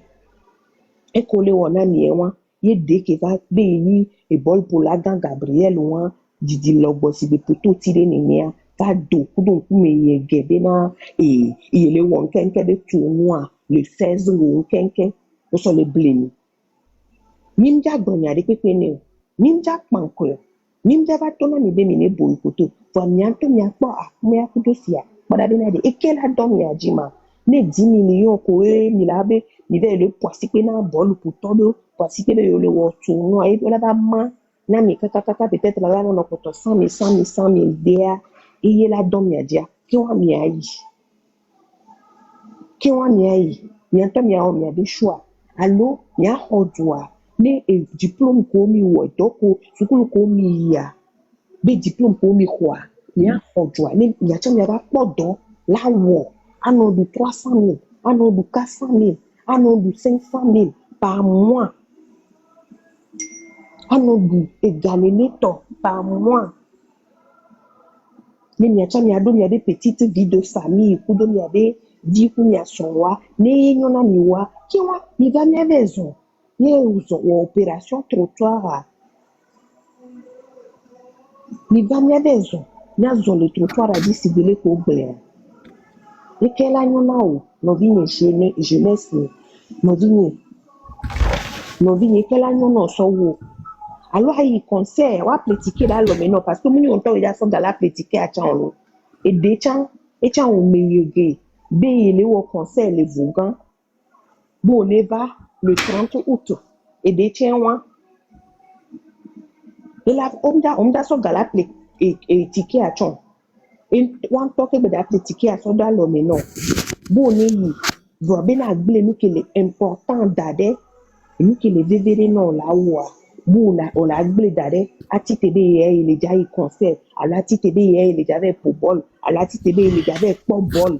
e ko le wona mi e wa ye de ke va be yi e bol pour la gang Gabriel wa didi logbo si be poto tire nenia va do kudo kume ye gebe na le won kenke de tournoi le 16 won kenke o so le blemi nimja gbonya de pepe ne nimja panko nimja va tona mi be mi ne boy poto fo mi anto mi akpo akme akudo sia pada be na de ekela dom ya jima ne 10 millions ko mi labe mi ve le poisi pe na bol pour todo poisi pe le wo tournoi e la ba ma na mi kaka peut-être là on a poto 100 000 dia et il la dom ya dia ki wa mi ayi mi anto mi a mi de choix allo mi a hodwa ne diplôme ko mi wo doko sukulu ko mi ya be diplôme ko mi kwa mi a hodwa ne mi a cha mi ba podo la wo ano du 300 000 ano du 400 000 ano du 500 000 par mois ano du égalé-netto par mois. Ne mi acha mi ado mi ade petite vie de famille kudo mi ade di ku mi asonwa ne nyona mi wa ki wa mi va mi avezo ne uzo wa opération trottoir mi va mi avezo na zo le trottoir a disibele ko gble e ke la nyona o no vi ni jeunesse no vi ni ke la nyona so wo alors il conseille on va pratiquer là le maintenant parce que nous on t'a déjà sont dans la pratiquer à Tchao et des Tchao et Tchao on meilleur be les au conseil les vougan bon les va le 30 août et des Tchao et là on da so dans la et ticket à Tchao et on toque be da pratiquer à so dans le maintenant bon ni voit bien à gble nous que est important d'ade nous que les vivre non là où Bula o la gble dare ati tebe ye ile jai concert ala ti tebe ye ile jave po ball ala ti tebe ile jave po ball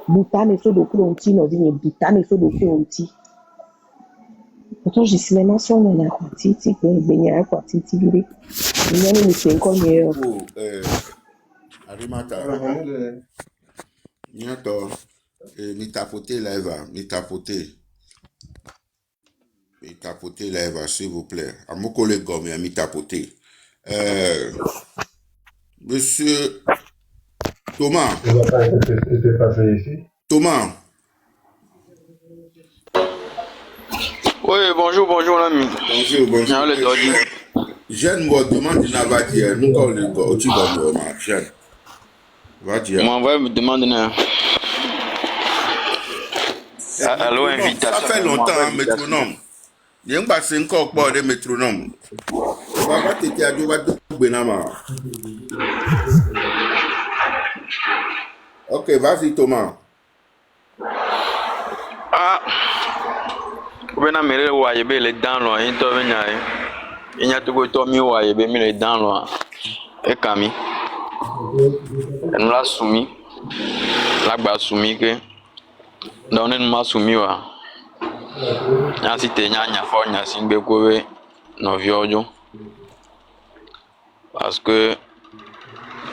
butane so do kronti no vini butane so do kronti pourtant je suis même sur na kwati ti ko gbenya kwati ti vire nyani mi se nko ye o Arimata nyato mitapote live mitapote live s'il vous plaît amoko le gomme ya mitapote monsieur Thomas Ça va pas été passé ici. Thomas Oui, bonjour, bonjour l'ami. Bonjour, bonjour. Le Dodi. Jeune me demande une avatière. Nous, quand le tu vas me marcher. M'envoie me demande une. Allô, invitation. Ça fait longtemps, hein, métronome. Il y a un bassin encore pour des métronomes. On va pas t'aider à jouer à Benama. Ok, vas-y, Thomas. Ah. Bena mere wa yebe le dan lo yin to benya e nya to go to mi wa yebe mi le dan lo e kami en la sumi la gba sumi ke don en ma sumi wa nya si te nya fo nya si gbe ko we no viojo parce que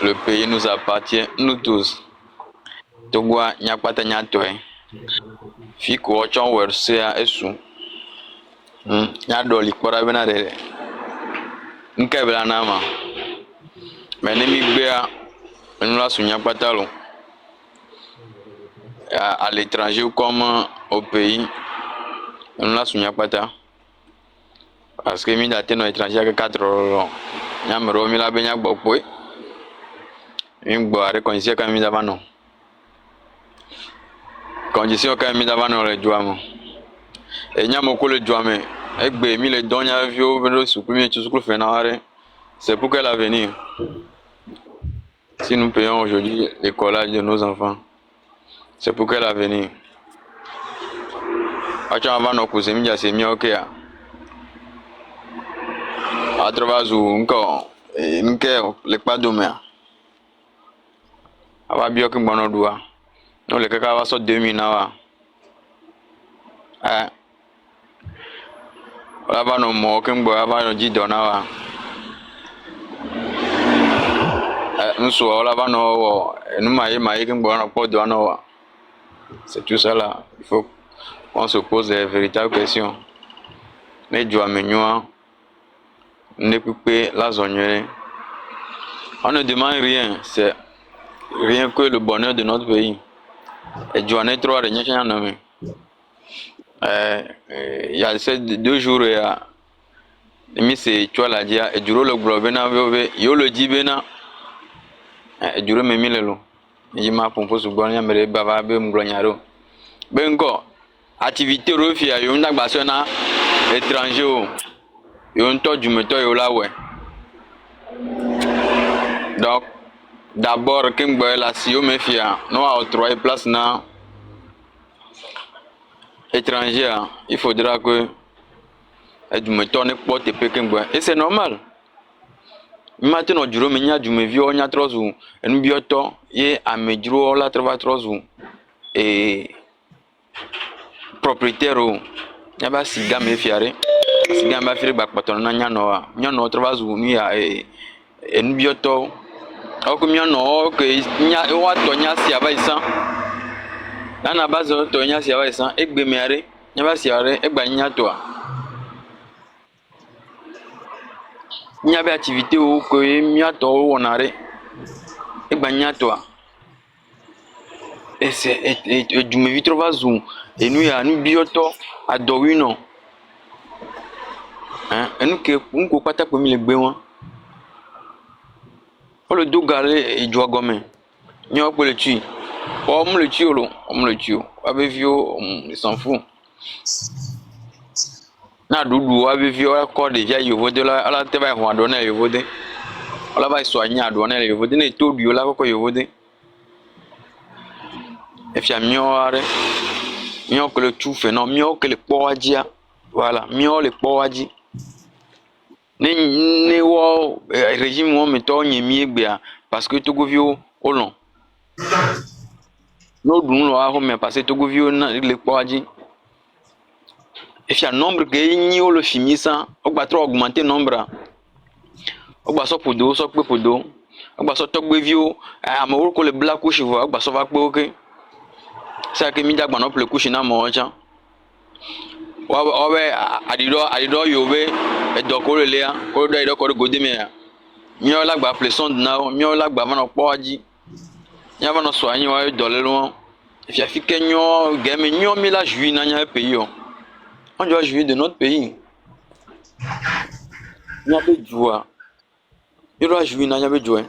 le pays nous appartient nous tous to gwa nya pata nya to e fi ko chon wer se a esu nya doli kpora bena de nke bela nama mais ne mi gbea nous la sunya patalo à l'étranger comme au pays nous la sunya pata parce que mi date no étranger que 4 euros nya mero mi la benya gbogbo mi gbo are konse kan mi dava no condition kan mi dava no le joamo et nya mo ko le joame egbe mi le donya vio velo supprimer tout ce que fait n'arrêt c'est pour quel avenir si nous payons aujourd'hui l'écolage de nos enfants c'est pour quel avenir acha avant no ko semi ja semi ok a atravazu nko nke le padomea aba bio ke gbono duwa no le kaka wa so 2000 na wa aba no mo ke ngbo aba no ji dona wa nso aba no enu mai ke ngbo no po dona wa c'est tout ça là il faut qu'on se pose les véritables questions ne jo amenyoa ne couper la zone on ne demande rien c'est rien que le bonheur de notre pays et Joanne trop à rien chanya nommé il y a ces 2 jours et mi c'est tu la dia et duro le globena vove yo le dibena et duro me milelo yi ma pompo su gbonya mere baba be mglonyaro bengo activité refia yo ndagba so na étranger o yo nto jumeto yo lawe donc d'abord Kingbo la si yo me fia no a octroyer place na étranger il faudra que du me tourne porte Kingbo et c'est normal maintenant duro me nya jume vi o nya trozu enu bioto ye amedro la trava trozu et propriétaire o nya ba siga me fiare siga ba fire ba patron na nya no trozu ni ya enu bioto o mi no que nya wa to nya si aba isan na bazo to nya si aba isan egbe mi are nya ba si are egba nya to nya be activité o ko mi ato wonare egba nya to et c'est du me vitro vazu et nous ya nu bioto adowino enu ke unko pata ko mi le gbe won o le dogare e jo gome ni o pe le tu o mu le tu o abe vio il s'en fout na dudu abe vio ko de ja yovo de la ala te ba ho ado na yovo de ala ba so anya ado na yovo de na to bio la ko yovo de e fia miore mio que le tu fait non mio que le poadia voilà mio le poaji ne wo régime wo me to nyemi egbea parce que to govio olon no dun lo a ho me parce que to govio na le poaji et fia nombre que ni o le chimisa o gba trop augmenter nombre o gba so podo so pe podo o gba so to gbevio amoro ko le black couche vo o gba so va pe ok ça que mi dagba no ple couche na mo cha owe adido yobe e dokoro lea ko do ido ko gode me ya mi o lagba ple son na mi o lagba ma no poji nya va no so anyi wa dolelo e fi afike nyo game nyo mi la jui na nya pe yo On doit jouir de notre pays. Il y a des joies. Il doit jouir, il y a des joies.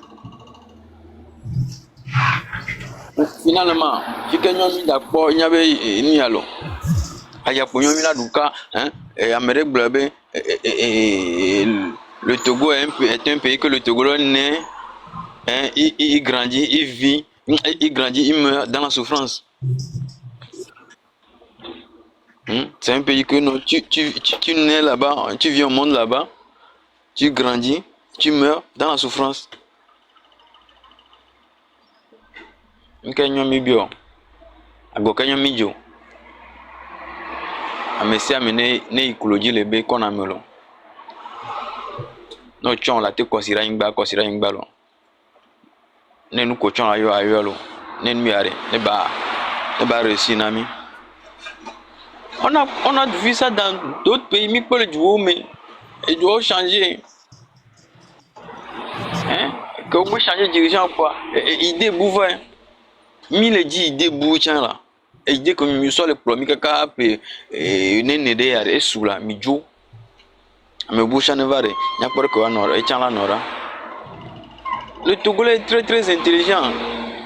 Finalement, si quelqu'un a mis d'accord, il y avait ni alors. Il y a pour nous la douka, hein, et Amérique blabé, le Togo est un pays que le Togo naît, hein, il grandit, il vit, il grandit, il meurt dans la souffrance. C'est un pays que non, tu nais là-bas, tu vis au monde là-bas, tu grandis, tu meurs dans la souffrance. Nkenya mibio, agokenya mijo. Amesi amene ne ikoloji lebe kona melo. No chon la te kosira ingba lo. Ne nu ko chon ayo lo. Ne nu yare, ne ba réussir nami. On a vu ça dans d'autres pays, mais pour le duo, mais il doit changer. Hein? Quand vous changez de dirigeant, quoi? Idée bouvée. Mille dit idée bouvée, là. Et idée comme il soit le premier caca, et n'aide et sous la, midjo. Mais bouche ne va rien. Il n'y a pas de quoi, non, et tiens la nora. Le Togolais est très très intelligent,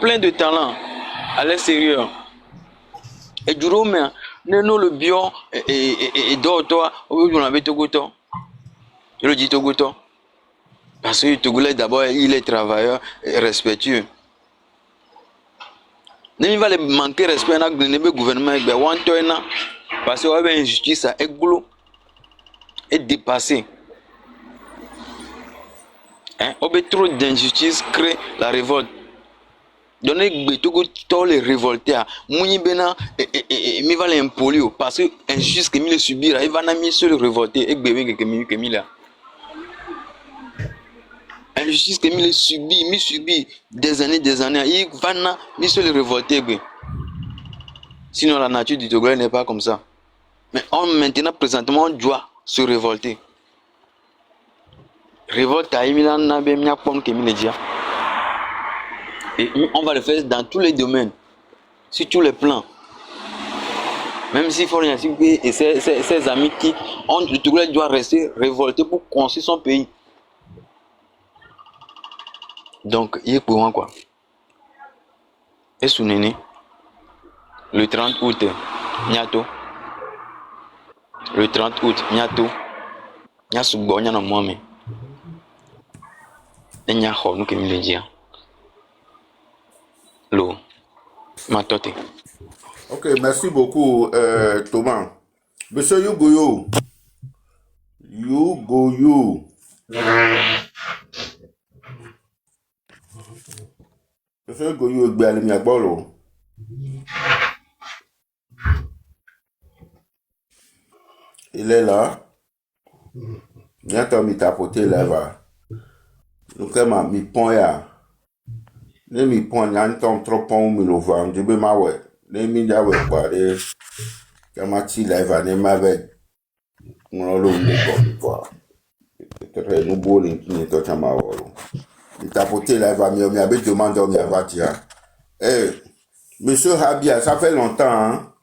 plein de talent, à l'extérieur. Et du coup, mais non le bio et d'autres, on avait Togoto. Je le dis Togoto. Parce que le Togolais d'abord, il est travailleur et respectueux. Il va manquer respect dans le gouvernement, parce qu'il y a une injustice à égoulot et dépassé. Hein? Trop d'injustice crée la révolte. Donner tous les révoltés à Mounibena et mi va l'impoli parce que injustice que mi le subir, il va n'ami sur le révolté et bébé que mi là. Injustice que mi le subit des années, il va n'ami sur le révolté. Sinon la nature du Togo n'est pas comme ça. Mais maintenant présentement on doit se révolter. Révolte à Emilan Nabe Mia Pom que mi le dit. Et on va le faire dans tous les domaines, sur tous les plans. Même s'il faut rien et ses amis qui ont le Togo doit rester révolté pour construire son pays. Donc, il est pour moi quoi. Et Sounene, le 30 août, Niato. Le 30 août, Niato. Niasubo, Niano Mome. Et Niaho, nous qui me le dit. L'eau. Matote. Ok, merci beaucoup, Thomas. Monsieur Yugoyo. Monsieur Yugoyo, Gbalemiagbolo. Il est là. Bientôt, il tapoté là-bas. Nous, comme mi pont ya. Ne mi pont, n'yan tom trop pont mi lo va. M'debe ma ouais. Ne mi da ouais quoi. De kamati là-bas, ne ma avec. On lo m'de quoi. Peut-être nous beau l'incliné toi chama wolo. Il tapoté là-bas, mi avait demandé mi avatia. Eh, monsieur Habia, ça fait longtemps, hein.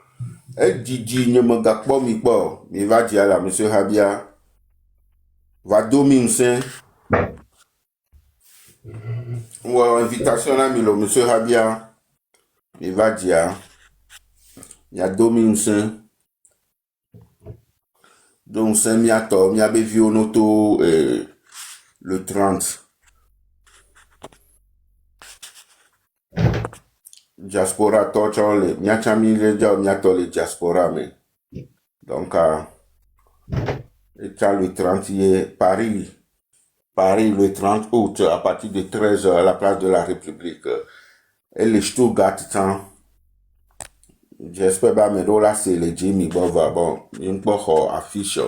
Eh, Didi, ne me gâte pas mi quoi. Mi va dire là, monsieur Habia. Va dominer. Ouais, invitation là, monsieur Habia. Il va dire. Il y a dominer. Donc, c'est miato. Mi a vu en auto le 30. Diaspora torture le. Mi a chami le job, mi a le diaspora, mais. Donc, et le 30, il est Paris. Paris le 30 août à partir de 13h à la place de la République. Et les Stuttgart, j'espère que là c'est le Jimmy Bova. Bon, il y a une affiche.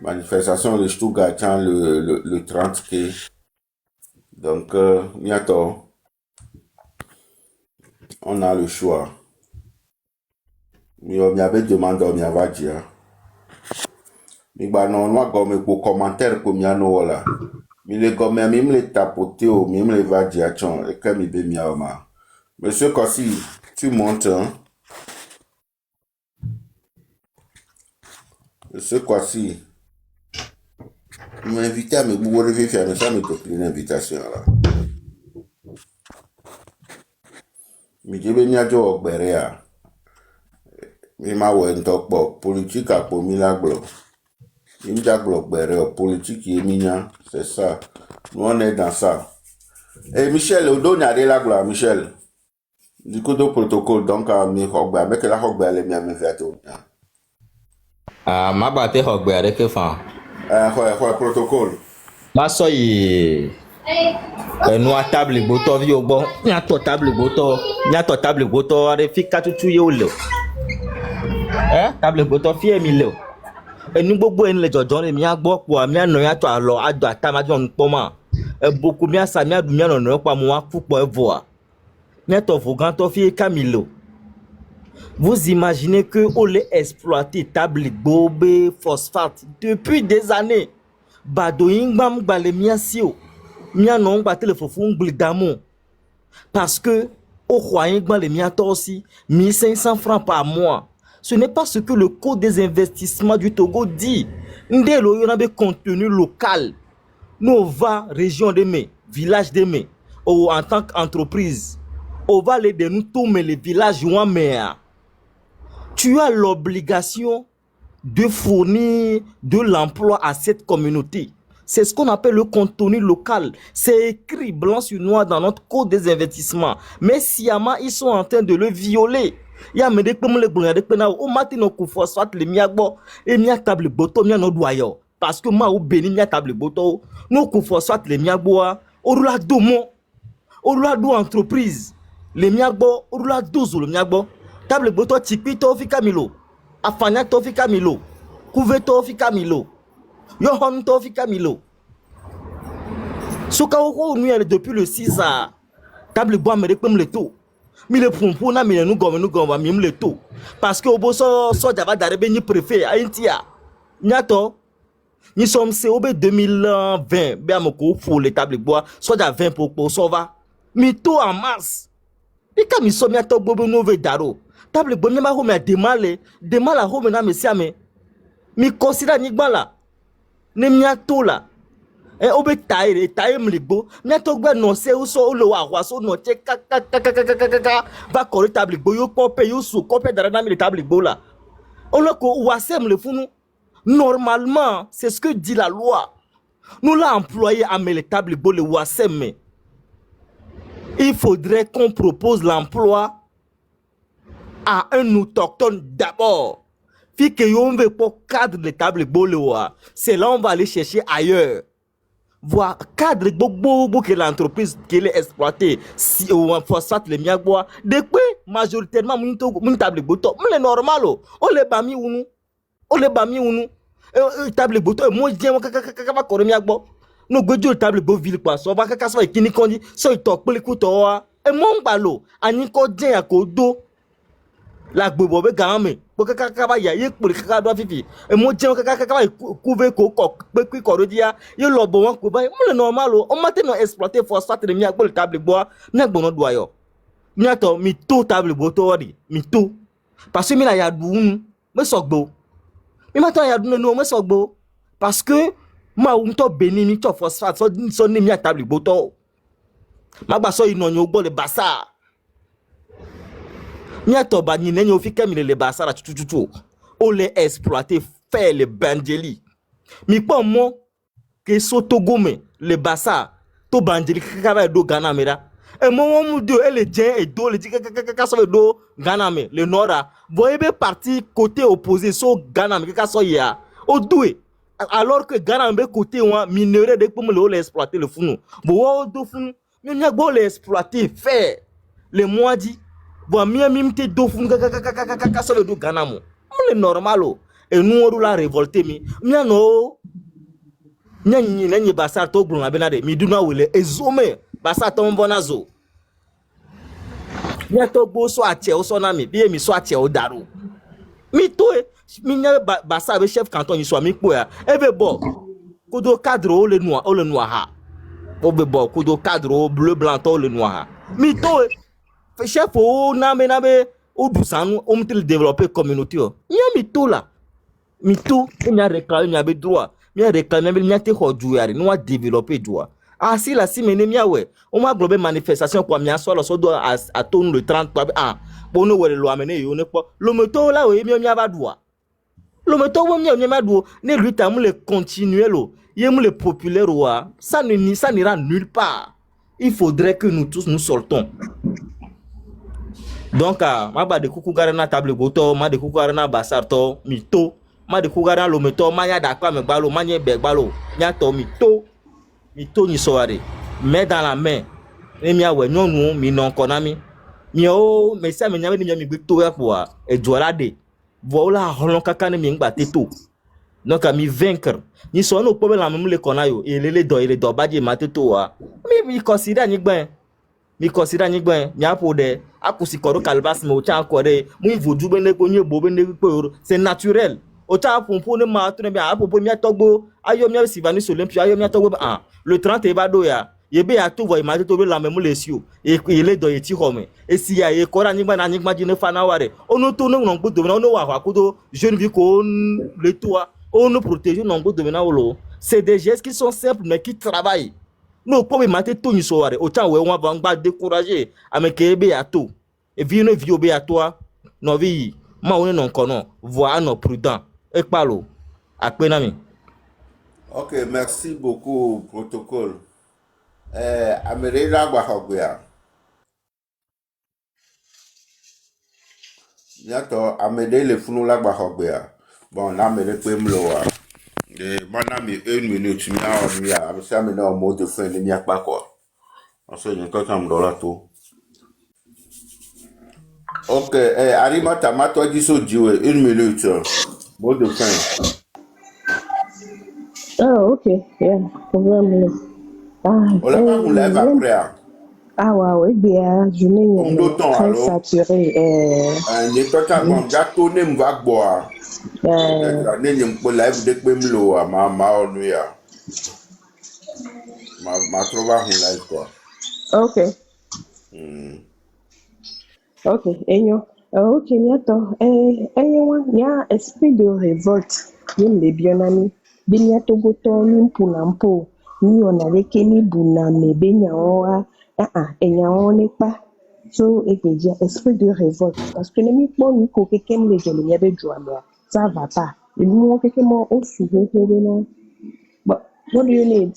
Manifestation de Stuttgart le 30 quai. Donc, bientôt, on a le choix. Mais on avait demandé, on va dire. Mais non, moi, comme pour commentaire comme y'a no là. Mais les gommes, même les tapoter ou même les va dire, et comme il bien miaoma. Monsieur Kossi, tu montes, hein? Ce quoi-ci, il m'a invité à me bouger faire, mais ça me donne une invitation là. Mais je vais n'y aller au Béréa. Mais ma ouais, on talk about politique à pour milagro. Il y a Béréa, politique qui est mignon, c'est ça. Nous on est dans ça. Et Michel, au dos n'y a rien là, gloire, Michel. Du coup, de protocole, donc, mi hogba, mais que la hogba, elle est bien invitée. Ah, ma bate hogbe avec fan. Ouais, protocole. Ma soy nous à table boto vi bon. Ni à table boto, ni à table boto avec fi katutu yo le. Table boto fi emi le. Et nous gbogbo en le jojo le mi agbo po mi ano ya to alo ado atamajo npo ma. Beaucoup mi asa mi adu mi ano no pa mo wa pupo evoa. Mi to vogan to fi Camilo. Vous imaginez que on les exploité table gobe phosphate depuis des années. Badoingbam balemia sio. Mia non ba téléphone blidamo. Parce que au Royaume les mia aussi 1500 francs par mois. Ce n'est pas ce que le code des investissements du Togo dit. Ndelo yonabe contenu local. Nous va région de Mé, village de Mé, ou en tant qu'entreprise. On va les de nous tourner les villages ouaméa. Tu as l'obligation de fournir de l'emploi à cette communauté. C'est ce qu'on appelle le contenu local. C'est écrit blanc sur noir dans notre code des investissements. Mais sciemment, ils sont en train de le violer. Il y a des gens qui au matin no kufo soit le miagbo et mia table boto mia no doyo parce que ma ou béni mia table boto no kufo soit le miagbo orula domo orula do entreprise le miagbo orula dozo le miagbo table boto tipi to fi Camilo afanya to fi Camilo couve to fi Camilo yo hon to fi Camilo soka o nu depuis le 6 à table bois me rekpem le tout. Mi le pompo na mi nous gomme mi le tout parce que obo so java darebe ni préfet a intia nyato ni sommes COB 2020 be amoko pour les tables bois so ja 20 pour so va mi tout en mars et quand mi so mi ato bobo nove daro table bois mi ma ho me de mal a ho me na me siame mi considère ni gbala ne mi ato la obe taille mlibo neto gbe no se so lo wa so no che ka va correr table gbo yo popé yo sou copé dara na mi table gbo la oloko wasem le funu normalement c'est ce que dit la loi nous l'a employé à me le table gbo le wasem il faudrait qu'on propose l'emploi à un autochtone d'abord fi que yo veut pour cadre le table gbo le wa c'est là on va aller chercher ailleurs. Voir cadre beaucoup que l'entreprise qui est exploitée si on phosphate les miagbois depuis majoritairement mon table boto mais le normal on les bami unu table boto moi je va correr miagbo no gojo table bo ville quoi so va ka so ikini kondi so itok peliku to wa e mon balo ani ko je akodo la gbobo be game bo ka ba ya ye peli ka do fifi e mo je ka ba couver ko pe ko dia ye lo bo won ko ba mo le normal o mate no exploiter phosphate de mi agbo le table bois na gbo no do ayo mi ato mi to table bo to wori mi to parce que mi la ya dun me sogbo mi mata ya dun no me sogbo parce que ma un to beni mi to phosphate so ni mi table bo to ma gba so ino nyo gbo le basa Niato ba ni nenyo fi kemi le basara tututu o le exploiter faire le bandeli mi pa mo ke so togome le basa to bandeli ka do Ghana mera e mo mu do ele je e do le ka so do Ghana me le nora voyez be parti côté opposé so Ghana me ka so ya o doué alors que Ghana be côté wa minerai de pour le exploiter le funu bo do funu mi nya go le exploiter faire le moadi bon mi te do fun ka so le do Ghana mo le normal et nous on la révolter mi no nyanyi nanyi basa to gbon abenade mi duna wele ezome basa to mbonazo mi to gbo so atie o so na mi bi mi so atie o daro mi to mi nya basa be chef canton yi so mi po ya ebe bo kodo cadre o le noir ha o be bo kodo cadre o bleu blanc to le noir ha mi to chef o na be o du sanu o mtil développer communauté o mi to la Mito, il a réclamé, il a droit. Il a réclamé, il a développé, il a développé droit. Ah, si la si mene mia ouais. On m'a globé manifestation pour mia soit le sodo à ton le 30 ah. Bon nous ouais le amener yo ne pas. Le moto là ouais mia ba droit. Le moto ouais mia droit. Ne lui ta le continuer lo. Yem le populaire ouais. Ça n'ira nulle part. Il faudrait que nous tous nous sortons. Donc ma ba de kuku garana table goto, ma de kuku garana basarto, mito. Ma de kuku garana lo moto, ma ya da kwa me balo, ma nye be balo. Nya to mito. Mito ni soare main dans la main et mi awe nyonu mi non konami mi o me sa me nyame ni mi gbito ya kwa e jola de voilà holon kaka ne mi ngba teto donc mi vaincre ni so no pobe la me le konayo e le do baje ma teto wa mi consider ni gban mi apo de akusi koro kalbas me o cha kore mu vodu be ne ko nyi bo be ne ko c'est naturel o ta pompo ne ma to ne bi apopo mi atogbo ayo mi sivani solempi ayo mi atogbo ah le 30 e ba do ya ye be ya to voy ma to be la memu le si o e ile do ye ti home e si ya e kora nyigba na nyigba ji ne fa na ware onu to ne no gbodo na onu wa akudo jeune vie ko le toi onu protéger no gbodo na wolo c'est des gestes qui sont simples mais qui travaillent no po be ma te to ni so ware o ta we won ba ngba décourager ameke be ya to e vi no vi o be ya to no vi ma woni no nkono voix no prudent e palo akpenami. Ok, merci beaucoup, protocole. Amere lagba hogwea. Bientôt, amede le funu lagba hogwea. Bon, là, amere pe mloa. Mana mi 1 minute, mi a on mi a. Abisa mi na o mot de fin, ni mi a pa quoi. Ensuite, il y a quelqu'un dans la tour. Ok, Arima Tamato dit so diwe, 1 minute. Mot de fin. Oh, okay. Yeah. Problem. On l'a pas pour lève après. Ah, ouais, bien, je n'ai très saturé. Ne tota bon, gâteau ne m'va boire. Ne m'po live de pe mlo ma onu ya. Ma trova hun live quoi. Okay. Okay, enyo. Okay, niato. Enyo, nya esprit de révolte. Yem le bionami. Benya togoto ni mpunampo. Ni onaleke ni buname benya oa. Enya one pa. So, ekedia esprit de révolte. Parce que nemi po ni ko kekem le jole nyebe juamea. Ça va pas. Et nous, quelqu'un au sujet, but what do you need?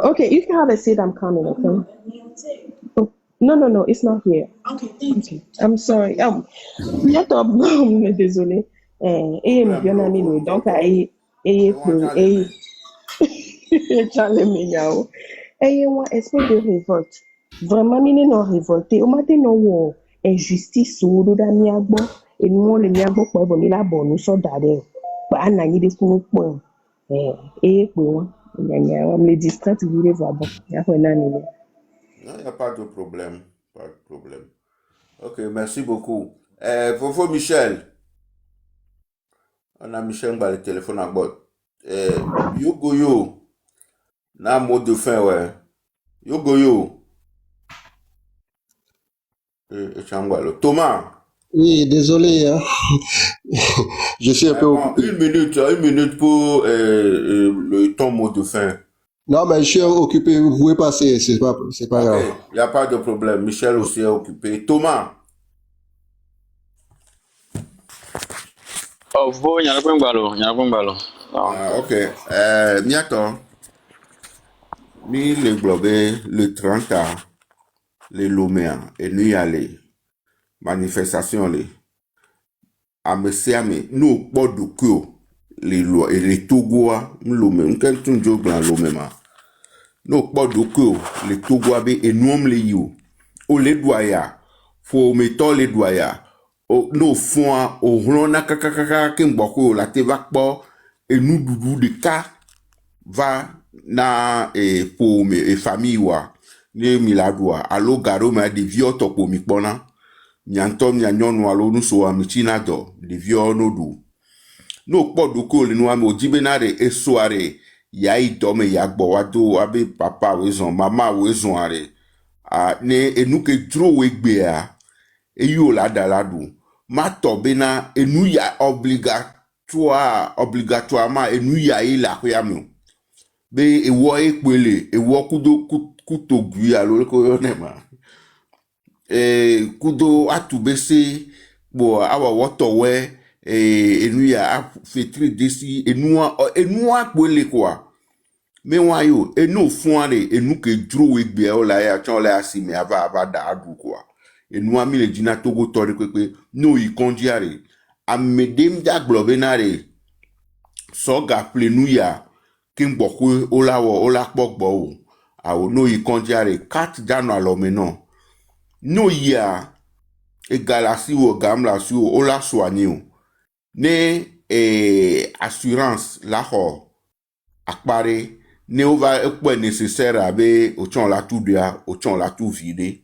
Okay, you can have a seat. I'm coming. Okay. Oh, no, it's not here. Okay. I'm sorry. Désolé. Bien ami, donc esprit de révolte. Vraiment, il non révolté. Au matin, non, injustice ou d'amiagbo. Et nous, les miagbo, quoi, bon, il a bon, nous sommes d'ailleurs. Bah, on a des sous points. On me distrait, vous voulez voir. Bon, il y a un an. Non, il n'y a pas de problème. Pas de problème. Ok, merci beaucoup. Fofo Michel. On a Michel dans le téléphone à bord. Yo. Na mot de fin, ouais. Yo. Thomas. Oui, désolé. Hein. Je suis un peu occupé. 1 minute pour ton mot de fin. Non, mais je suis occupé. Vous pouvez passer. C'est pas grave. Il n'y a pas de problème. Michel aussi est occupé. Thomas. Oh, bon, il y a un ballon. Ok. Miato. Ni le globe, le 30 ans, les Loméens, et nous y aller. Manifestation, les. Amesiame, nous, pas de quoi. Les lois, et les Togois, nous, Lomé, quel ton job dans Loméma. Nous, pas de quoi. Les Togois, et nous, les you. O les doya. Faut mettre les doya. O, nous, font, au rona, kakakaka, kemboko, la tevakpo, et nous, doudou de cas, va, na pour mes famille wa ne miladwa alo garo ma de vieux topo mi pona nyantom nyanyonu alo nu so amichina do de vieux no du no podo ko le no amo jibenare esoare ya idome ya gbo wado abe papa wezon mama wezon are ne enuke dro we gbe a eyi o la daladu ma to bena enu ya obligatoirement enu ya ila ko ya mu be ewo ekpele ewo kuto gui alo ko yo nema kudo atubese bo awa woto we enu ya fetri desi enu akpele kwa me wa yo enu fuare enu ke dro egbe o la ya chon la asi me ava da adu kwa enu ami le dina togo tori pepe no i kondiare amedem da globenare so ga plenu ya kimboku ola pogbo o awo no i kondiare kat dano alomeno no ya egalasi o gamla su ola soigné o ne assurance la ho akpare ne ova ekwe nécessaire abe ochon la tout dia ochon la tout vide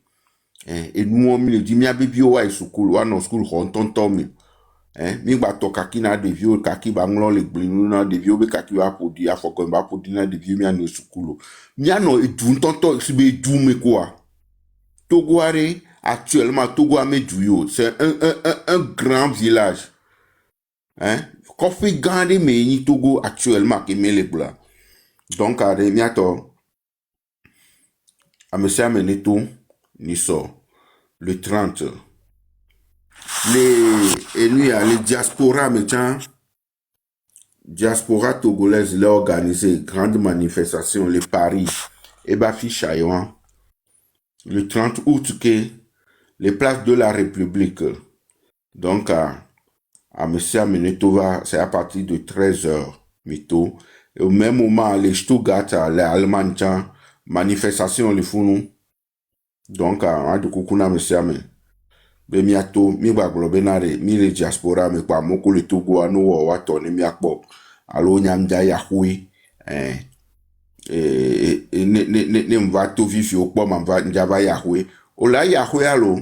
et nous mi le di mi abibi o wa school wa no school ho tonton mi mi gba to kaki na de vieux kaki ba nglo le gbinu na de vieux be kaki wa podi afoko ba podi na de vieux mi anu school mi ano edu tonton si be edu me quoi Togoare actuellement Togo a Medjuyo c'est un grand village Kofi Gandhi me Togo actuellement qui met les blas donc à Remiato à monsieur Ameneto Nisso le 30 les diaspora méchants diaspora togolaise l'a organisé grande manifestation les paris et Bafi Chayon le 30 août que les places de la République donc à monsieur Amenetova c'est à partir de 13h métaux et au même moment les Stuttgart les Allemands manifestation les fous donc à de kukuna monsieur Amen be miato mi ba globenare mi le diaspora me pa moko le Togo anu wa to ni mi akpo alo nyamja ya hui ne mva to vivi okpo ma mva njaba ya hui ola ya hui alo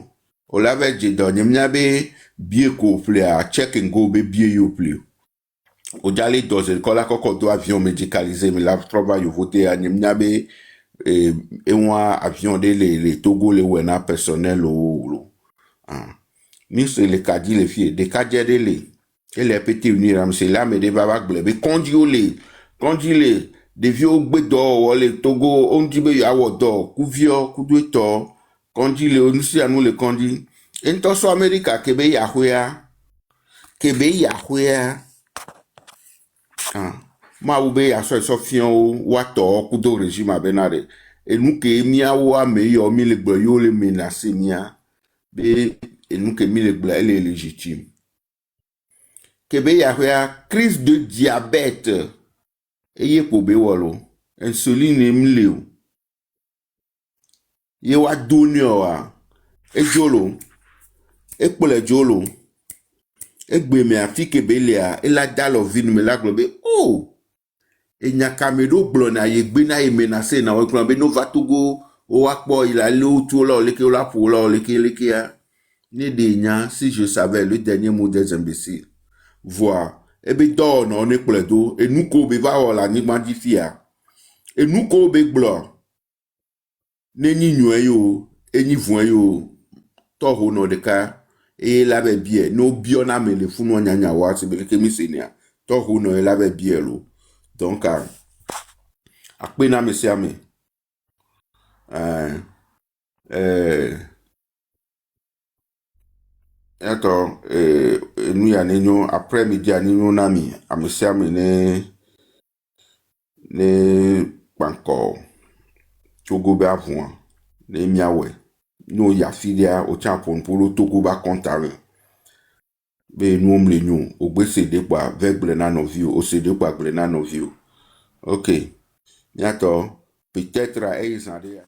ola ve jido nyamnya be bie ko ple a check and go be bie yo ple o jale doze kola koko do avion médicalisé mais la trova yo voter a nyamnya be un avion de les Togo les wena personnel ou ni c'est les cadis les filles des cadets de les et les petits unir c'est là mais des babak blé conduire les des vieux bédo les Togo on dit be yawo do kuvio kudueto conduire les on si anu les conduire ento so America kebe yahwea ma ube ya so fion wato kudo régime abenare et nous que miawo ameyo mi le gboyo le menacer mia be et nous que mi le gboyo elle est légitime kebe ya crise de diabète eye ko be wolo insuline mleo ye wa donio wa ejolo ekpole jolo egbe me afike belia ela dalo vin me la globe et nyakamedo blona ye gbena e menacer na wekran be no vatugo o akpo il a le tout là leke la pour là leke ya ni de nya si je savais le dernier mot des imbéciles voir e be do no ne pledo et nous ko be va la ni mandifia et nous ko be glo ne ni nyu yo e ni vun yo to ho no de ka e la be bien no biona me le funu nyanya wa se be ke mi senia to ho no e la be bien lo donc apena monsieur ame attends nous ya nenyo après midi anyo nami a monsieur ame ne banko Togo ba avon ne miawe no ya filia o champon pour le Togo ba contare be nous on le nous o gbe cede pa avec blena no view o cede pa blena no view ok bientôt peut-être à